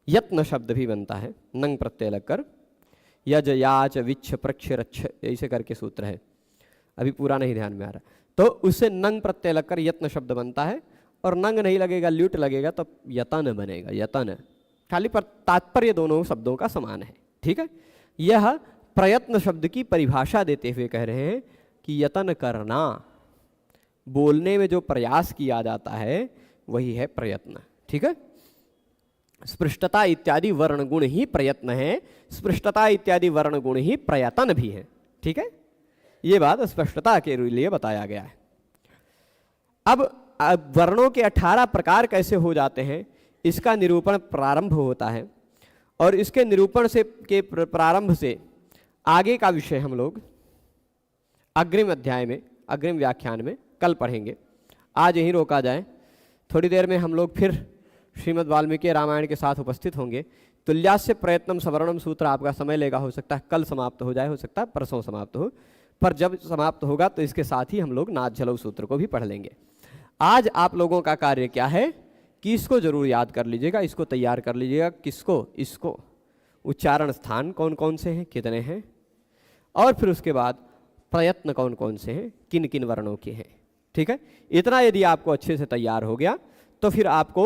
यत्न शब्द भी बनता है नंग प्रत्यय लगकर। यज याच विच्छ प्रक्ष रक्ष ऐसे करके सूत्र है, अभी पूरा नहीं ध्यान में आ रहा, तो उससे नंग प्रत्यय लगकर यत्न शब्द बनता है। और नंग नहीं लगेगा, ल्यूट लगेगा तो यतन बनेगा, यतन। खाली पर तात्पर्य दोनों शब्दों का समान है। ठीक है, यह प्रयत्न शब्द की परिभाषा देते हुए कह रहे हैं कि यतन करना, बोलने में जो प्रयास किया जाता है वही है प्रयत्न। ठीक है, स्पृष्टता इत्यादि वर्ण गुण ही प्रयत्न है, स्पृष्टता इत्यादि वर्ण गुण ही प्रयत्न भी है। ठीक है, ये बात स्पष्टता के लिए बताया गया है। अब वर्णों के 18 प्रकार कैसे हो जाते हैं, इसका निरूपण प्रारंभ होता है। और इसके निरूपण से के प्रारंभ से आगे का विषय हम लोग अग्रिम अध्याय में, अग्रिम व्याख्यान में कल पढ़ेंगे। आज यहीं रोका जाए, थोड़ी देर में हम लोग फिर श्रीमद् वाल्मीकि रामायण के साथ उपस्थित होंगे। तुल्यास्य प्रयत्नम सवर्णम सूत्र आपका समय लेगा, हो सकता है कल समाप्त हो जाए, हो सकता है परसों समाप्त हो, पर जब समाप्त होगा तो इसके साथ ही हम लोग नाथ झलव सूत्र को भी पढ़ लेंगे। आज आप लोगों का कार्य क्या है कि इसको जरूर याद कर लीजिएगा, इसको तैयार कर लीजिएगा। किसको? इसको। उच्चारण स्थान कौन कौन से हैं, कितने हैं, और फिर उसके बाद प्रयत्न कौन कौन से हैं, किन किन वर्णों के हैं। ठीक है, इतना यदि आपको अच्छे से तैयार हो गया तो फिर आपको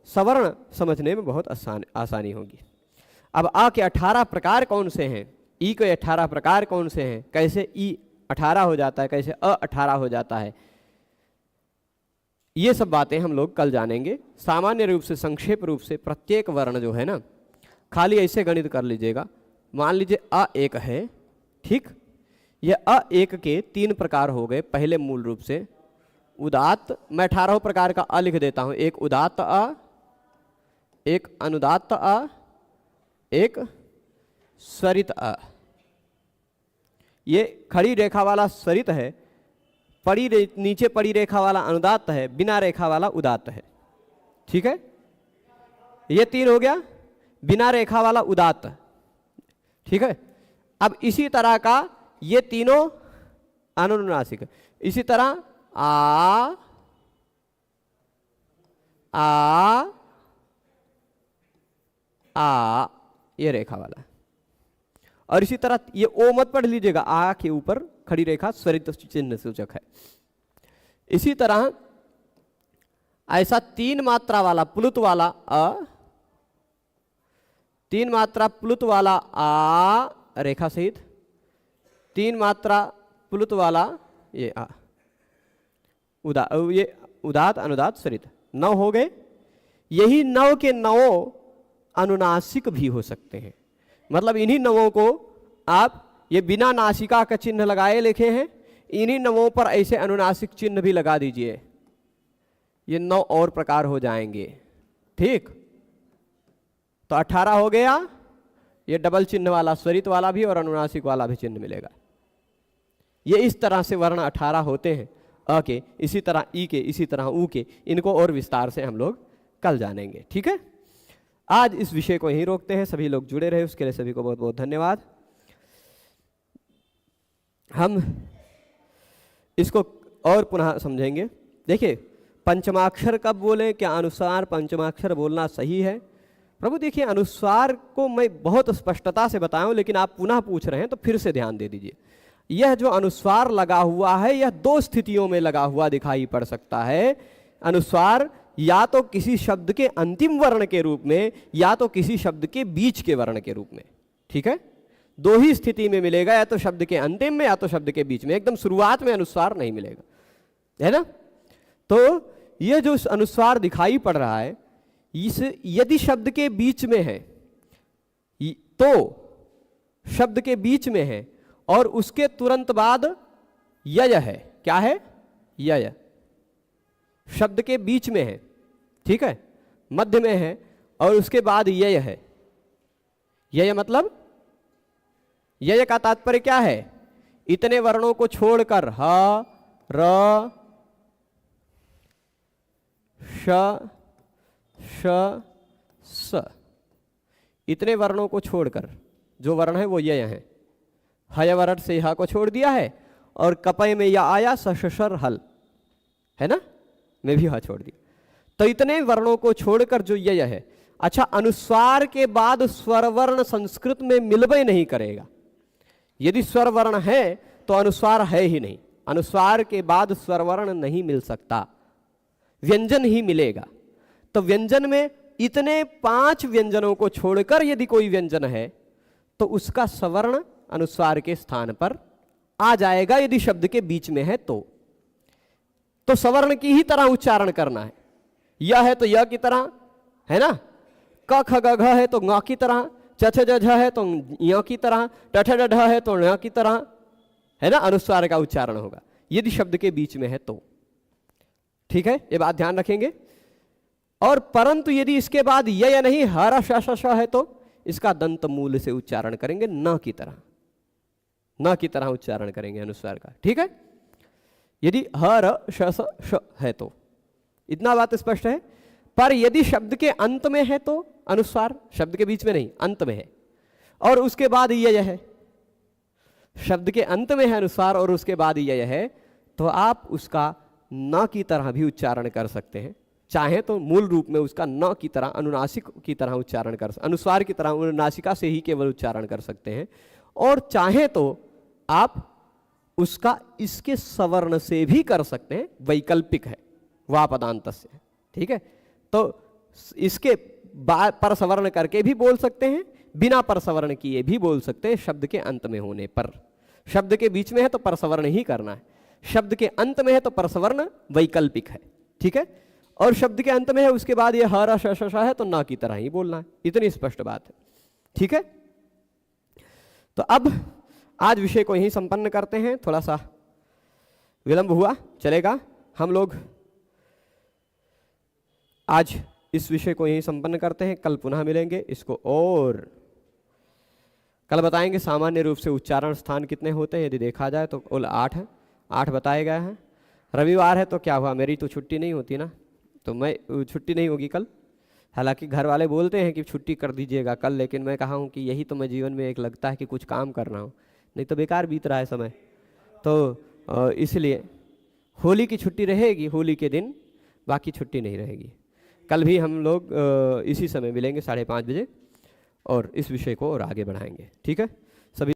सवर्ण समझने में बहुत आसानी होगी। अब आ के 18 प्रकार कौन से हैं, ई के 18 प्रकार कौन से हैं, कैसे ई 18 हो जाता है, कैसे अ 18 हो जाता है, ये सब बातें हम लोग कल जानेंगे। सामान्य रूप से, संक्षेप रूप से प्रत्येक वर्ण जो है ना, खाली ऐसे गणित कर लीजिएगा। मान लीजिए अ एक है, ठीक, ये अ एक के 3 प्रकार हो गए। पहले मूल रूप से उदात्त, मैं 18 प्रकार का अ लिख देता हूं। एक उदात्त अ, एक अनुदात्त अ, एक स्वरित अ। ये खड़ी रेखा वाला स्वरित है, नीचे पड़ी रेखा वाला अनुदात्त है, बिना रेखा वाला उदात्त है। ठीक है, ये 3 हो गया, बिना रेखा वाला उदात्त। ठीक है, अब इसी तरह का ये तीनों अनुनासिक, इसी तरह आ ये रेखा वाला, और इसी तरह ये ओ मत पढ़ लीजिएगा, आ के ऊपर खड़ी रेखा स्वरित चिन्ह सूचक है। इसी तरह ऐसा 3 मात्रा वाला प्लुत वाला अ, 3 मात्रा प्लुत वाला आ रेखा सहित, 3 मात्रा प्लुत वाला ये आ, ये उदात अनुदात स्वरित 9 हो गए। यही 9 के 9 अनुनासिक भी हो सकते हैं। मतलब इन्हीं 9 को आप, ये बिना नासिका का चिन्ह लगाए लिखे हैं, इन्हीं 9 पर ऐसे अनुनासिक चिन्ह भी लगा दीजिए, ये 9 और प्रकार हो जाएंगे। ठीक, तो 18 हो गया। ये डबल चिन्ह वाला स्वरित वाला भी और अनुनासिक वाला भी चिन्ह मिलेगा। ये इस तरह से वर्ण 18 होते हैं अ के, इसी तरह ई के, इसी तरह ऊ के। इनको और विस्तार से हम लोग कल जानेंगे। ठीक है, आज इस विषय को यहीं रोकते हैं। सभी लोग जुड़े रहे, उसके लिए सभी को बहुत बहुत धन्यवाद। हम इसको और पुनः समझेंगे। देखिए, पंचमाक्षर कब बोले, क्या अनुस्वार पंचमाक्षर बोलना सही है? प्रभु देखिए, अनुस्वार को मैं बहुत स्पष्टता से बताऊं, लेकिन आप पुनः पूछ रहे हैं तो फिर से ध्यान दे दीजिए। यह जो अनुस्वार लगा हुआ है, यह 2 स्थितियों में लगा हुआ दिखाई पड़ सकता है। अनुस्वार या तो किसी शब्द के अंतिम वर्ण के रूप में, या तो किसी शब्द के बीच के वर्ण के रूप में। ठीक है, 2 ही स्थिति में मिलेगा, या तो शब्द के अंतिम में या तो शब्द के बीच में। एकदम शुरुआत में अनुस्वार नहीं मिलेगा, है ना। तो यह जो अनुस्वार दिखाई पड़ रहा है, इस यदि शब्द के बीच में है तो शब्द के बीच में है, और उसके तुरंत बाद यय है। क्या है? यय। शब्द के बीच में है, ठीक है, मध्य में है, और उसके बाद यय है। यय मतलब, यय का तात्पर्य क्या है? इतने वर्णों को छोड़कर ह, र, श, श, स, इतने वर्णों को छोड़कर जो वर्ण है वो यय है। हय वर्ण से ह को छोड़ दिया है, और कपय में या आया, सशर हल, है ना, में भी ह छोड़ दिया। तो इतने वर्णों को छोड़कर जो यय है। अच्छा, अनुस्वार के बाद स्वर वर्ण संस्कृत में मिलबे नहीं करेगा। यदि स्वर वर्ण है तो अनुस्वार है ही नहीं। अनुस्वार के बाद स्वर वर्ण नहीं मिल सकता, व्यंजन ही मिलेगा। तो व्यंजन में इतने 5 व्यंजनों को छोड़कर यदि कोई व्यंजन है तो उसका सवर्ण अनुस्वार के स्थान पर आ जाएगा, यदि शब्द के बीच में है तो सवर्ण की ही तरह उच्चारण करना है। यह है तो य की तरह, है ना, क ख ग घ है तो ङ की तरह, च छ ज झ है तो य की तरह, ट ठ ड ढ है तो ण की तरह, है ना, अनुस्वार का उच्चारण होगा यदि शब्द के बीच में है तो। ठीक है, ये बात ध्यान रखेंगे। और परंतु यदि इसके बाद यय नहीं, हर श श श है तो इसका दंत मूल से उच्चारण करेंगे, न की तरह, न की तरह उच्चारण करेंगे अनुस्वार का। ठीक है, यदि हर श श श है तो, इतना बात स्पष्ट है। पर यदि शब्द के अंत में है तो अनुस्वार, शब्द के बीच में नहीं, अंत में है, और उसके बाद यय है, शब्द के अंत में है अनुस्वार और उसके बाद यय है, तो आप उसका न की तरह भी उच्चारण कर सकते हैं। चाहे तो मूल रूप में उसका न की तरह, अनुनासिक की तरह उच्चारण कर, अनुस्वार की तरह अनुनासिका से ही केवल उच्चारण कर सकते हैं, और चाहे तो आप उसका इसके सवर्ण से भी कर सकते हैं, वैकल्पिक है, वापदांत से। ठीक है, तो इसके पर सवर्ण करके भी बोल सकते हैं, बिना पर सवर्ण किए भी बोल सकते हैं। शब्द के अंत में होने पर, शब्द के बीच में है तो परसवर्ण ही करना है, शब्द के अंत में है तो परसवर्ण वैकल्पिक है। ठीक है, और शब्द के अंत में है उसके बाद ये हरा श है तो ना की तरह ही बोलना है। इतनी स्पष्ट बात है। ठीक है, तो अब आज विषय को यहीं संपन्न करते हैं। थोड़ा सा विलंब हुआ, चलेगा। हम लोग आज इस विषय को यहीं संपन्न करते हैं, कल पुनः मिलेंगे इसको, और कल बताएंगे सामान्य रूप से उच्चारण स्थान कितने होते हैं। यदि देखा जाए तो कुल 8 है, 8 बताए गए हैं। रविवार है तो क्या हुआ, मेरी तो छुट्टी नहीं होती ना, तो मैं छुट्टी नहीं होगी कल। हालांकि घर वाले बोलते हैं कि छुट्टी कर दीजिएगा कल, लेकिन मैं कहा हूँ कि यही तो मैं जीवन में एक लगता है कि कुछ काम कर रहा हूँ, नहीं तो बेकार बीत रहा है समय। तो इसलिए होली की छुट्टी रहेगी, होली के दिन, बाकी छुट्टी नहीं रहेगी। कल भी हम लोग इसी समय मिलेंगे 5:30 बजे, और इस विषय को और आगे बढ़ाएंगे। ठीक है।